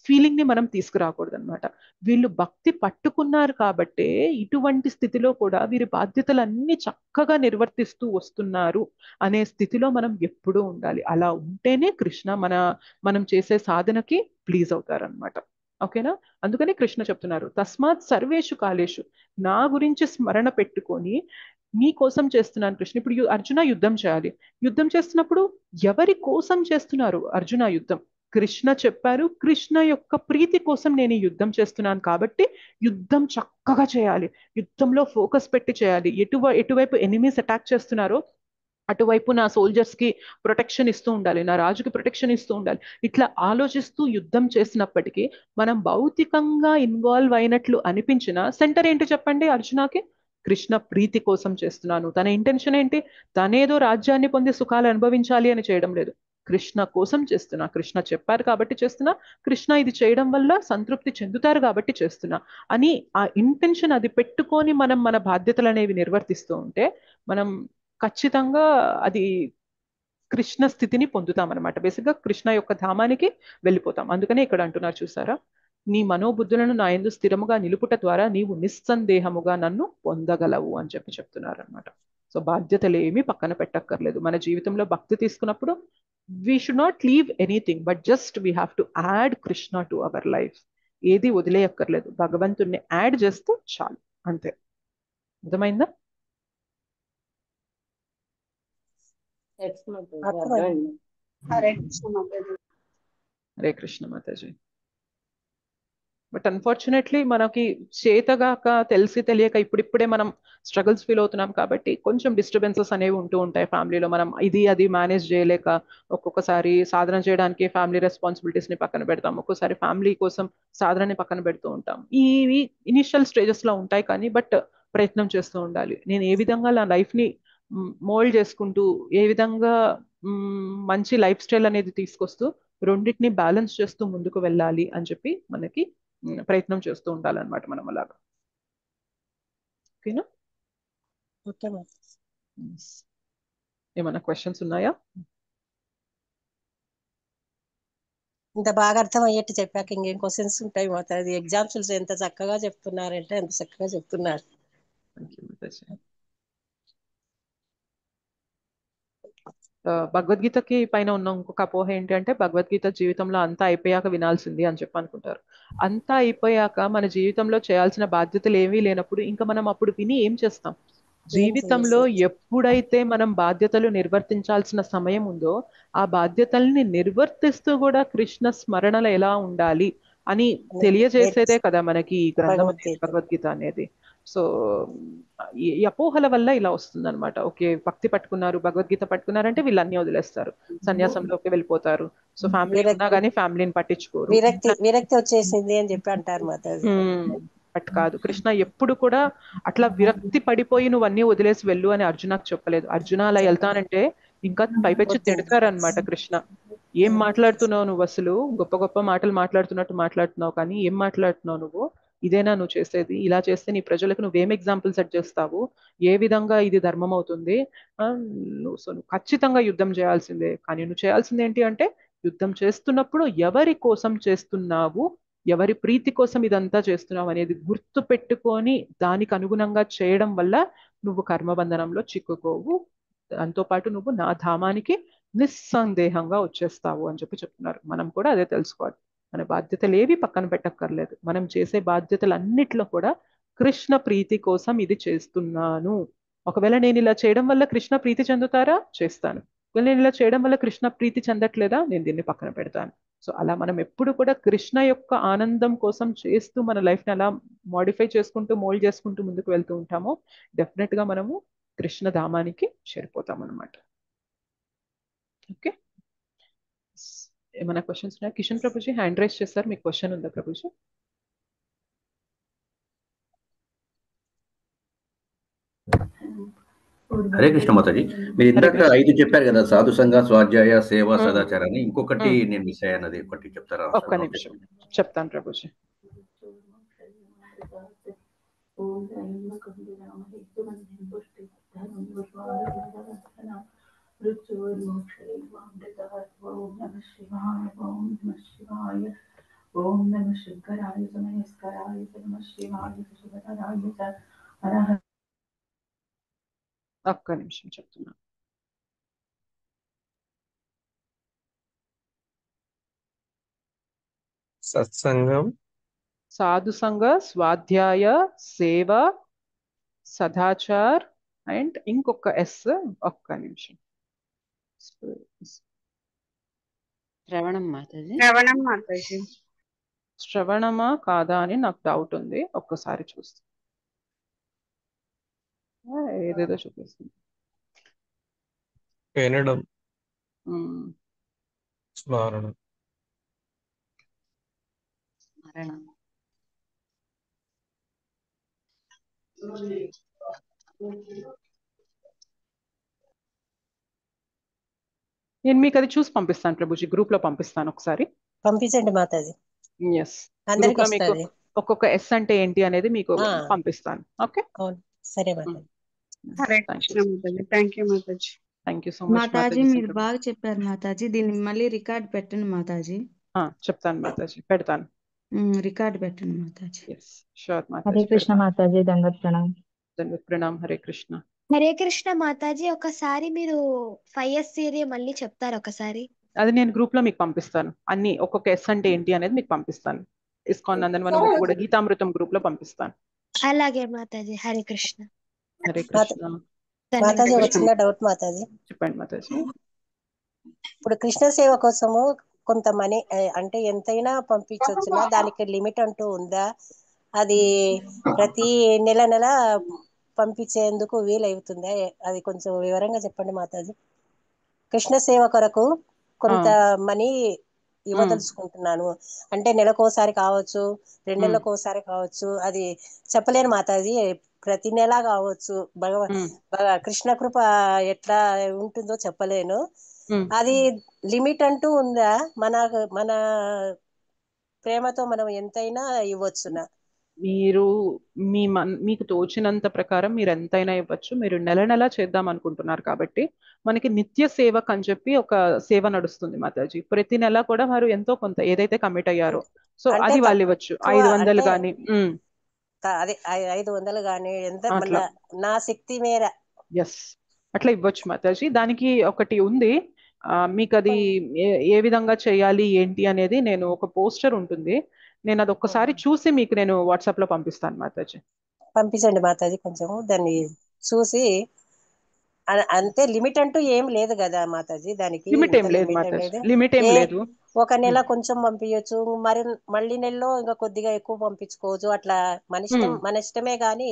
ఫీలింగ్ ని మనం తీసుకురాకూడదు అనమాట. వీళ్ళు భక్తి పట్టుకున్నారు కాబట్టే ఇటువంటి స్థితిలో కూడా వీరి బాధ్యతలన్నీ చక్కగా నిర్వర్తిస్తూ వస్తున్నారు అనే స్థితిలో మనం ఎప్పుడూ ఉండాలి. అలా ఉంటేనే కృష్ణ మనం చేసే సాధనకి ప్లీజ్ అవుతారనమాట. ఓకేనా? అందుకని కృష్ణ చెప్తున్నారు, తస్మాత్ సర్వేషు కాలేషు, నా గురించి స్మరణ పెట్టుకొని నీ కోసం చేస్తున్నాను కృష్ణ. ఇప్పుడు అర్జున యుద్ధం చేయాలి. యుద్ధం చేస్తున్నప్పుడు ఎవరి కోసం చేస్తున్నారు అర్జున యుద్ధం? కృష్ణ చెప్పారు, కృష్ణ యొక్క ప్రీతి కోసం నేను ఈ యుద్ధం చేస్తున్నాను కాబట్టి యుద్ధం చక్కగా చేయాలి, యుద్ధంలో ఫోకస్ పెట్టి చేయాలి. ఎటువైపు ఎనిమీస్ అటాక్ చేస్తున్నారో అటువైపు నా సోల్జర్స్ కి ప్రొటెక్షన్ ఇస్తూ ఉండాలి, నా రాజుకి ప్రొటెక్షన్ ఇస్తూ ఉండాలి. ఇట్లా ఆలోచిస్తూ యుద్ధం చేసినప్పటికీ మనం భౌతికంగా ఇన్వాల్వ్ అయినట్లు అనిపించిన సెంటర్ ఏంటి చెప్పండి అర్జునకి? కృష్ణ ప్రీతి కోసం చేస్తున్నాను. తన ఇంటెన్షన్ ఏంటి? తనేదో రాజ్యాన్ని పొంది సుఖాలు అనుభవించాలి అని చేయడం లేదు, కృష్ణ కోసం చేస్తున్నా. కృష్ణ చెప్పారు కాబట్టి చేస్తున్నా, కృష్ణ ఇది చేయడం వల్ల సంతృప్తి చెందుతారు కాబట్టి చేస్తున్నా అని ఆ ఇంటెన్షన్ అది పెట్టుకొని మనం మన బాధ్యతలు అనేవి నిర్వర్తిస్తూ ఉంటే మనం ఖచ్చితంగా అది కృష్ణ స్థితిని పొందుతామన్నమాట. బేసిక్గా కృష్ణ యొక్క ధామానికి వెళ్ళిపోతాం. అందుకనే ఇక్కడ అంటున్నారు చూసారా, నీ మనోబుద్ధులను నా యందు స్థిరముగా నిలుపుట ద్వారా నీవు నిస్సందేహముగా నన్ను పొందగలవు అని చెప్తున్నారు అనమాట. సో బాధ్యతలు ఏమీ పక్కన పెట్టక్కర్లేదు. మన జీవితంలో భక్తి తీసుకున్నప్పుడు we should not leave anything, but just we have to add Krishna to our life. ఏది వదిలేయక్కర్లేదు, భగవంతుణ్ణి యాడ్ చేస్తే చాలు, అంతే. అర్థమైందా? హరే కృష్ణ మాతాజీ. బట్ అన్ఫార్చునేట్లీ మనకి చేతగాక తెలిసి తెలియక ఇప్పుడిప్పుడే మనం స్ట్రగుల్స్ ఫీల్ అవుతున్నాం కాబట్టి కొంచెం డిస్టర్బెన్సెస్ అనేవి ఉంటూ ఉంటాయి ఫ్యామిలీలో. మనం ఇది అది మేనేజ్ చేయలేక ఒక్కొక్కసారి సాధన చేయడానికి ఫ్యామిలీ రెస్పాన్సిబిలిటీస్ ని పక్కన పెడతాం, ఒక్కోసారి ఫ్యామిలీ కోసం సాధనని పక్కన పెడుతూ ఉంటాం. ఇవి ఇనిషియల్ స్టేజెస్ లో ఉంటాయి కానీ బట్ ప్రయత్నం చేస్తూ ఉండాలి. నేను ఏ విధంగా నా లైఫ్ ని మోల్డ్ చేసుకుంటూ ఏ విధంగా మంచి లైఫ్ స్టైల్ అనేది తీసుకొస్తూ రెండింటిని బ్యాలెన్స్ చేస్తూ ముందుకు వెళ్ళాలి అని చెప్పి మనకి ప్రయత్నం చేస్తూ ఉండాలన్నమాట మనం అలాగా. ఓకేనా? ఏమైనా క్వశ్చన్స్ ఉన్నాయా? ఇంత బాగా అర్థం అయ్యేట్టు చెప్పాక ఇంకేం క్వశ్చన్స్ ఉంటాయి మాతాజీ? ఎగ్జాంపుల్స్ ఎంత చక్కగా చెప్తున్నారంటే ఎంత చక్కగా చెప్తున్నారు. భగవద్గీతకి పైన ఉన్న ఇంకొక అపోహ ఏంటి అంటే భగవద్గీత జీవితంలో అంతా అయిపోయాక వినాల్సింది అని చెప్పి అనుకుంటారు. అంతా అయిపోయాక మన జీవితంలో చేయాల్సిన బాధ్యతలు ఏమీ లేనప్పుడు ఇంకా మనం అప్పుడు విని ఏం చేస్తాం? జీవితంలో ఎప్పుడైతే మనం బాధ్యతలు నిర్వర్తించాల్సిన సమయం ఉందో ఆ బాధ్యతల్ని నిర్వర్తిస్తూ కూడా కృష్ణ స్మరణలో ఎలా ఉండాలి అని తెలియజేసేదే కదా మనకి ఈ గ్రంథం అనేది, భగవద్గీత అనేది. సో ఈ అపోహల వల్ల ఇలా వస్తుంది అనమాట. ఓకే, భక్తి పట్టుకున్నారు, భగవద్గీత పట్టుకున్నారంటే వీళ్ళు అన్ని వదిలేస్తారు, సన్యాసంలోకి వెళ్ళిపోతారు. సో ఫ్యామిలీ ఉన్నా కానీ ఫ్యామిలీని పట్టించుకోరు, విరక్తి వచ్చేసింది అని చెప్పి అంటారు మాతాజీ. బట్ కాదు, కృష్ణ ఎప్పుడు కూడా అట్లా విరక్తి పడిపోయి నువ్వు అన్ని వదిలేసి వెళ్ళు అని అర్జునకు చెప్పలేదు. అర్జున అలా వెళ్తానంటే ఇంకా పైపెచ్చి తిడతారనమాట కృష్ణ. ఏం మాట్లాడుతున్నావు నువ్వు, అసలు గొప్ప గొప్ప మాటలు మాట్లాడుతున్నట్టు మాట్లాడుతున్నావు కానీ ఏం మాట్లాడుతున్నావు నువ్వు, ఇదేనా నువ్వు చేసేది? ఇలా చేస్తే నీ ప్రజలకు నువ్వేం ఎగ్జాంపుల్ సెట్ చేస్తావు? ఏ విధంగా ఇది ధర్మం అవుతుంది? నువ్వు ఖచ్చితంగా యుద్ధం చేయాల్సిందే. కానీ నువ్వు చేయాల్సింది ఏంటి అంటే యుద్ధం చేస్తున్నప్పుడు ఎవరి కోసం చేస్తున్నావు, ఎవరి ప్రీతి కోసం ఇదంతా చేస్తున్నావు అనేది గుర్తు పెట్టుకొని దానికి అనుగుణంగా చేయడం వల్ల నువ్వు కర్మబంధనంలో చిక్కుకోవు, దాంతోపాటు నువ్వు నా ధామానికి నిస్సందేహంగా వచ్చేస్తావు అని చెప్పి చెప్తున్నారు. మనం కూడా అదే తెలుసుకోవాలి. మన బాధ్యతలు ఏవి పక్కన పెట్టక్కర్లేదు. మనం చేసే బాధ్యతలన్నిట్లో కూడా కృష్ణ ప్రీతి కోసం ఇది చేస్తున్నాను. ఒకవేళ నేను ఇలా చేయడం వల్ల కృష్ణ ప్రీతి చెందుతారా? చేస్తాను. ఒకవేళ నేను ఇలా చేయడం వల్ల కృష్ణ ప్రీతి చెందట్లేదా? నేను దీన్ని పక్కన పెడతాను. సో అలా మనం ఎప్పుడు కూడా కృష్ణ యొక్క ఆనందం కోసం చేస్తూ మన లైఫ్ని అలా మోడిఫై చేసుకుంటూ మోల్డ్ చేసుకుంటూ ముందుకు వెళ్తూ ఉంటామో డెఫినెట్ గా మనము కృష్ణ ధామానికి చేరిపోతాం అనమాట. ఓకే, ఏమైనా క్వశ్చన్స్ ఉన్నాయా? కిషన్ ప్రభుజీ హ్యాండ్ రైజ్ చేస్తారు, మీకు క్వశ్చన్ ఉందా ప్రభుజీ? హరే కృష్ణ మాతాజీ, మీరు ఇందాక 5 చెప్పారు కదా, సాధు సంఘ, స్వాధ్యాయ, సేవ, సదాచారాన్ని. ఇంకొకటి నేను మిస్ అయ్యానది, ఒకటి చెప్తారా? ఒక్క నిమిషం చెప్తాను ప్రభుజీ. ఓం నమ శంకరాయ సమయస్కరాయ నమ శివాయ సుభద్రాయ చ హర. ఒక్క నిమిషం చెప్తున్నా. సత్సంగం, సాధు సంఘ, స్వాధ్యాయ, సేవ, సదాచార్ అండ్ ఇంకొక ఎస్. ఒక్క నిమిషం. శ్రవణం మాతాజీ. శ్రవణం మాతాజీ. శ్రవణమా కాదా అని నాకు డౌట్ ఉంది, ఒక్కసారి చూస్తా. ఏదేదో చూపిస్తుంది. వినడం, స్మరణ, మరణం. నేను మీకు అది చూసి పంపిస్తాను ప్రభుజీ, గ్రూప్ లో పంపిస్తాను ఒకసారి. పంపించండి మాతాజీ. ఎస్, అందరికి గ్రూప్ లో మీకు వస్తుంది. ఒక్కొక్క ఎస్ అంటే ఏంటి అనేది మీకు పంపిస్తాను. ఓకే, అవును, సరే Mataji. Hare Krishna Mataji. Thank you Mataji. Thank you so much Mataji. మీరు బాగా చెప్పారు మాతాజీ. దీన్ని మళ్ళీ రికార్డ్ పెట్టండి మాతాజీ. చెప్తాను మాతాజీ, పెడతాను. రికార్డ్ పెట్టండి మాతాజీ. Yes sure Hare Mataji. కృష్ణ మాతాజీ. దండవత్ ప్రణామ్. దండవత్ ప్రణామ్. హరే కృష్ణ. హరే కృష్ణ మాతాజీ. ఒకసారి మీరు 5S ఏరియా మళ్ళీ చెప్తారు ఒకసారి. అది నేను గ్రూప్ లో మీకు పంపిస్తాను. అన్ని ఒక్కొక్క ఎస్ అంటే ఏంటి అనేది మీకు పంపిస్తాను. ఇస్కాన్ నందనవనం కూడా గీతామృతం గ్రూప్ లో పంపిస్తాను. అలాగే మాతాజీ. హరే కృష్ణ. హరే కృష్ణ మాతాజీ. ఒక చిన్న డౌట్ మాతాజీ. చెప్పండి మాతాజీ. ఇప్పుడు కృష్ణ సేవ కోసము కొంత మనీ అంటే ఎంతైనా పంపించవచ్చునా? దానికి లిమిట్ అంటూ ఉందా? అది ప్రతి నెల పంపించేందుకు వీలవుతుందా? అది కొంచెం వివరంగా చెప్పండి మాతాజీ. కృష్ణ సేవ కొరకు కొంత మనీ ఇవ్వదలుచుకుంటున్నాను. అంటే నెలకోసారి కావచ్చు, 2 నెలలకోసారి కావచ్చు, అది చెప్పలేను మాతాజీ. ప్రతి నెల కావచ్చు. కృష్ణ కృప ఎట్లా ఉంటుందో చెప్పలేను. అది లిమిట్ అంటూ ఉందా? మన ప్రేమతో మనం ఎంతైనా ఇవ్వచ్చునా? మీకు తోచినంత ప్రకారం మీరు ఎంతైనా ఇవ్వచ్చు. మీరు నెల చేద్దాం అనుకుంటున్నారు కాబట్టి మనకి నిత్య సేవక్ అని చెప్పి ఒక సేవ నడుస్తుంది మాతాజీ. ప్రతి నెల కూడా వారు ఎంతో కొంత ఏదైతే కమిట్ అయ్యారో సో అది వాళ్ళు ఇవ్వచ్చు. 500 కానీ అదే 500 కానీ ఎంత నా శక్తి మేర ఎస్ అట్లా ఇవ్వచ్చు మాతాజీ. దానికి ఒకటి ఉంది. మీకు అది ఏ విధంగా చేయాలి ఏంటి అనేది నేను ఒక పోస్టర్ ఉంటుంది, నేను అది ఒక్కసారి చూసి మీకు నేను వాట్సాప్ లో పంపిస్తాను మాతాజీ. పంపించండి మాతాజీ. కొంచెం దాన్ని చూసి. అంతే, లిమిట్ అంటూ ఏం లేదు కదా మాతాజీ దానికి? లిమిట్ ఏం లేదు. ఒక నెల కొంచెం పంపించచ్చు, మళ్ళీ నెలలో ఇంకా కొద్దిగా ఎక్కువ పంపించుకోవచ్చు. అట్లా మన ఇష్టమే గానీ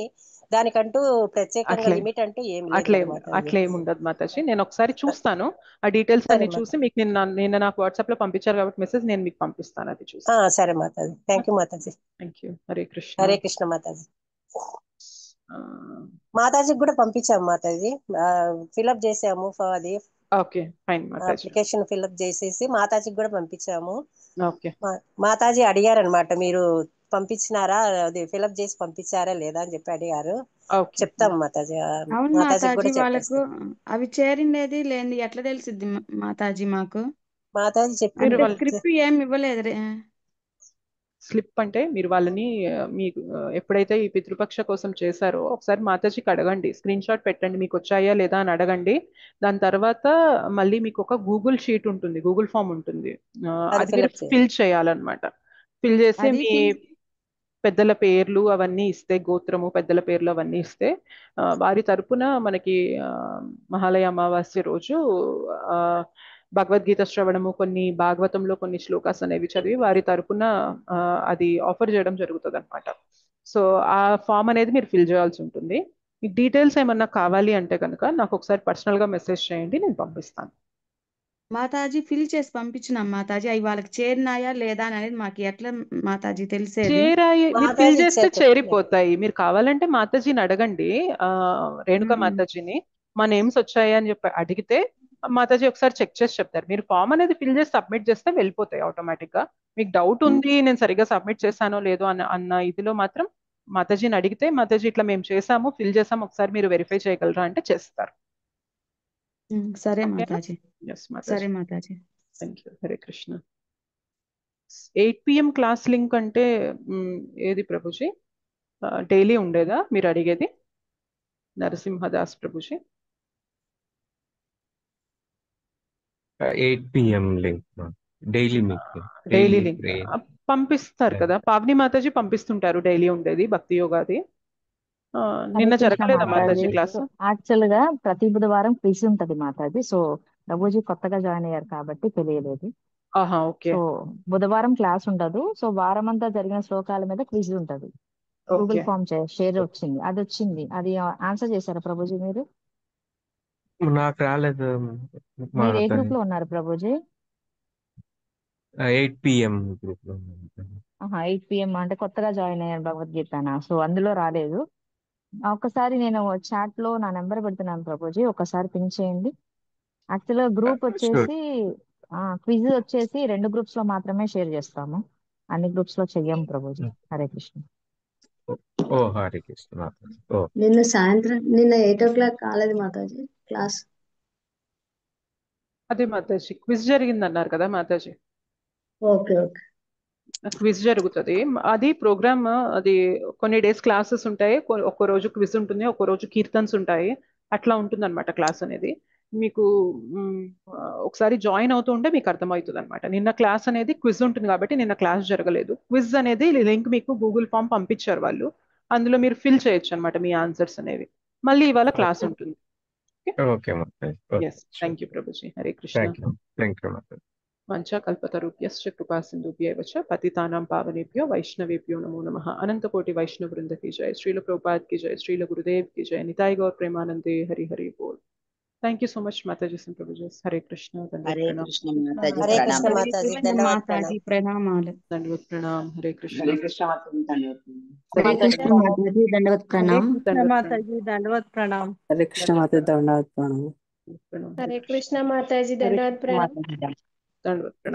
దానికంటూ ప్రత్యేకంగా లిమిట్ అంటూ ఏం లేదు. అట్లా ఏమి ఉండదు మాతాజీ. నేను ఒకసారి చూస్తాను, ఆ డీటెయిల్స్ అన్ని చూసి మీకు నిన్న నాకు వాట్సాప్ లో పంపించారు కాబట్టి మెసేజ్ నేను మీకు పంపిస్తాను. అది చూసి. సరే Mataji. Thank you Mataji. Thank you. Hare Krishna. Hare Krishna Mataji. మాతాజీకి కూడా పంపించాము మాతాజీ. ఫిల్అప్ చేసాము. అది అప్లికేషన్ ఫిల్అప్ చేసేసి మాతాజీకి కూడా పంపించాము. మాతాజీ అడిగారు అనమాట, మీరు పంపించినారా, అది ఫిల్అప్ చేసి పంపించారా లేదా అని చెప్పి అడిగారు. చెప్తాము మాతాజీ. మాతాజీకి కూడా వాళ్ళకు అవి చేరిండేది లేని ఎట్లా తెలిసిద్ది మాతాజీ? మాకు మాతాజీ చెప్పి స్క్రిప్ట్ ఏమి ఇవ్వలేదు. స్లిప్ అంటే మీరు వాళ్ళని మీకు ఎప్పుడైతే ఈ పితృపక్ష కోసం చేశారో ఒకసారి మాతాజీకి అడగండి, స్క్రీన్ షాట్ పెట్టండి, మీకు వచ్చాయా లేదా అని అడగండి. దాని తర్వాత మళ్ళీ మీకు ఒక గూగుల్ షీట్ ఉంటుంది, గూగుల్ ఫామ్ ఉంటుంది, అది మీరు ఫిల్ చేయాలన్నమాట. ఫిల్ చేసి మీ పెద్దల పేర్లు అవన్నీ ఇస్తే, గోత్రము పెద్దల పేర్లు అవన్నీ ఇస్తే వారి తరపున మనకి మహాలయ అమావాస్య రోజు భగవద్గీత శ్రవణము, కొన్ని భాగవతంలో కొన్ని శ్లోకాస్ అనేవి చదివి వారి తరపున అది ఆఫర్ చేయడం జరుగుతుంది అనమాట. సో ఆ ఫామ్ అనేది మీరు ఫిల్ చేయాల్సి ఉంటుంది. మీకు డీటెయిల్స్ ఏమన్నా కావాలి అంటే కనుక నాకు ఒకసారి పర్సనల్ గా మెసేజ్ చేయండి, నేను పంపిస్తాను. మాతాజీ ఫిల్ చేసి పంపించినాం మాతాజీ. అవి వాళ్ళకి చేరినాయా లేదా అనేది మాకు ఎట్లా మాతాజీ తెలిసేది? మీరు ఫిల్ చేస్తే చేరిపోతాయి. మీరు కావాలంటే మాతాజీని అడగండి, రేణుకా మాతాజీని, మా నేమ్స్ వచ్చాయా అని చెప్పి అడిగితే మాతాజీ ఒకసారి చెక్ చేసి చెప్తారు. మీరు ఫామ్ అనేది ఫిల్ చేసి సబ్మిట్ చేస్తే వెళ్ళిపోతాయి ఆటోమేటిక్ గా. మీకు డౌట్ ఉంది నేను సరిగ్గా సబ్మిట్ చేశానో లేదో అన్న ఇదిలో మాత్రం మాతాజీని అడిగితే, మాతాజీ ఇట్లా మేము చేసాము, ఫిల్ చేసాము, ఒకసారి మీరు వెరిఫై చేయగలరా అంటే చేస్తారు. సరే మాతాజీ. Yes, Mataji. సరే Mataji. Thank you. Hare Krishna. 8 PM class link అంటే ఏది ప్రభుజీ? డైలీ ఉండేదా మీరు అడిగేది? Narasimhadas Prabhuji. 8 PM link daily meeting, daily daily link prayer. పంపిస్తారు కదా, పావని మాతాజీ పంపిస్తుంటారు డైలీ ఉండేది భక్తి యోగాది. హరే నిన్న కృష్ణ జరగలేదా మాతాజీ. మాతాజీ క్లాస్? యాక్చువల్ గా ప్రతి బుధవారం క్విజ్ ఉంటది మాతాజీ. సో ప్రభుజీ కొత్తగా జాయిన్ అయ్యారు కాబట్టి తెలియలేదు. ఆహా, ఓకే సో బుధవారం క్లాస్ ఉండదు. సో వారం అంతా జరిగిన శ్లోకాల మీద క్విజ్ ఉంటది. Google okay. ఫామ్ షేర్ వచ్చింది, అది వచ్చింది. అది ఆన్సర్ చేశారా ప్రభుజీ మీరు? నాకు రాలేదు మీరు ఏ గ్రూప్ మాతాజీ. లో ఉన్నారు ప్రభుజీ? 8 PM గ్రూప్ లో ఉన్నాను. 8 PM అంటే కొత్తగా జాయిన్ అయ్యాను భగవద్గీతనా, సో అందులో రాలేదు. ఒక్కసారి నేను చాట్ లో నా నెంబర్ పెడుతున్నాను ప్రభుజీ, ఒకసారి పింక్ చేయండి. యాక్చువల్ గా గ్రూప్ షూర్. వచ్చేసి క్విజ్ వచ్చేసి 2 గ్రూప్స్ లో మాత్రమే షేర్ చేస్తాము, అన్ని గ్రూప్స్ లో చెయ్యం ప్రభుజీ. హరే కృష్ణ. ఓ హరే కృష్ణ మాతాజీ. ఓ నిన్న 8 o'clock కాలేదు మాతాజీ క్లాస్. అదే మాతాజీ క్విజ్ జరిగింది అన్నారు కదా మాతాజీ. Okay okay. క్విజ్ జరుగుతుంది. అది ప్రోగ్రామ్, అది కొన్ని డేస్ క్లాసెస్ ఉంటాయి, ఒక్కో రోజు క్విజ్ ఉంటుంది, ఒక్కో రోజు కీర్తన్స్ ఉంటాయి, అట్లా ఉంటుంది అనమాట క్లాస్ అనేది. మీకు ఒకసారి జాయిన్ అవుతూ ఉంటే మీకు అర్థమవుతుంది అనమాట. నిన్న క్లాస్ అనేది క్విజ్ ఉంటుంది కాబట్టి నిన్న క్లాస్ జరగలేదు. క్విజ్ అనేది లింక్ మీకు గూగుల్ ఫామ్ పంపించారు వాళ్ళు, అందులో మీరు ఫిల్ చేయొచ్చు అనమాట మీ ఆన్సర్స్ అనేవి. మళ్ళీ ఇవాళ క్లాస్ ఉంటుంది. ఓకే మాతాజీ. ఎస్, థ్యాంక్ యూ ప్రభుజీ. హరే కృష్ణ. థ్యాంక్ యూ మాతాజీ. వంచా కల్పతరుభ్యశ్చ కృపా సింధుభ్యైవ చ పతితానాం పావనేభ్యో వైష్ణవేభ్యో నమో నమః. అనంత కోటి వైష్ణవ వృంద की जय, श्रील प्रभुपाद की जय, श्रील गुरुदेव की जय, निताई गौर प्रेमानंदे हरि हरि बोल. Thank you so much Mataji and Prabhuji. Hare Krishna. Hare Krishna Mataji Hare ప్రణామం. కృష్ణ మాతాజీ, ధన్యవాద ప్రణామ్. ప్రణామాలు. Dandavad pranam. Hare Krishna. Hare Krishna Mataji ధన్యవాదాలు. హరే కృష్ణ మాతాజీ దండవత్ ప్రణామ్. మాతాజీ దండవత్ ప్రణామ్. హరే కృష్ణ మాతాజీ దండవత్ Pranam. Pranam. Hare Krishna Mataji ధన్యవాద Pranam. Dandavad pranam.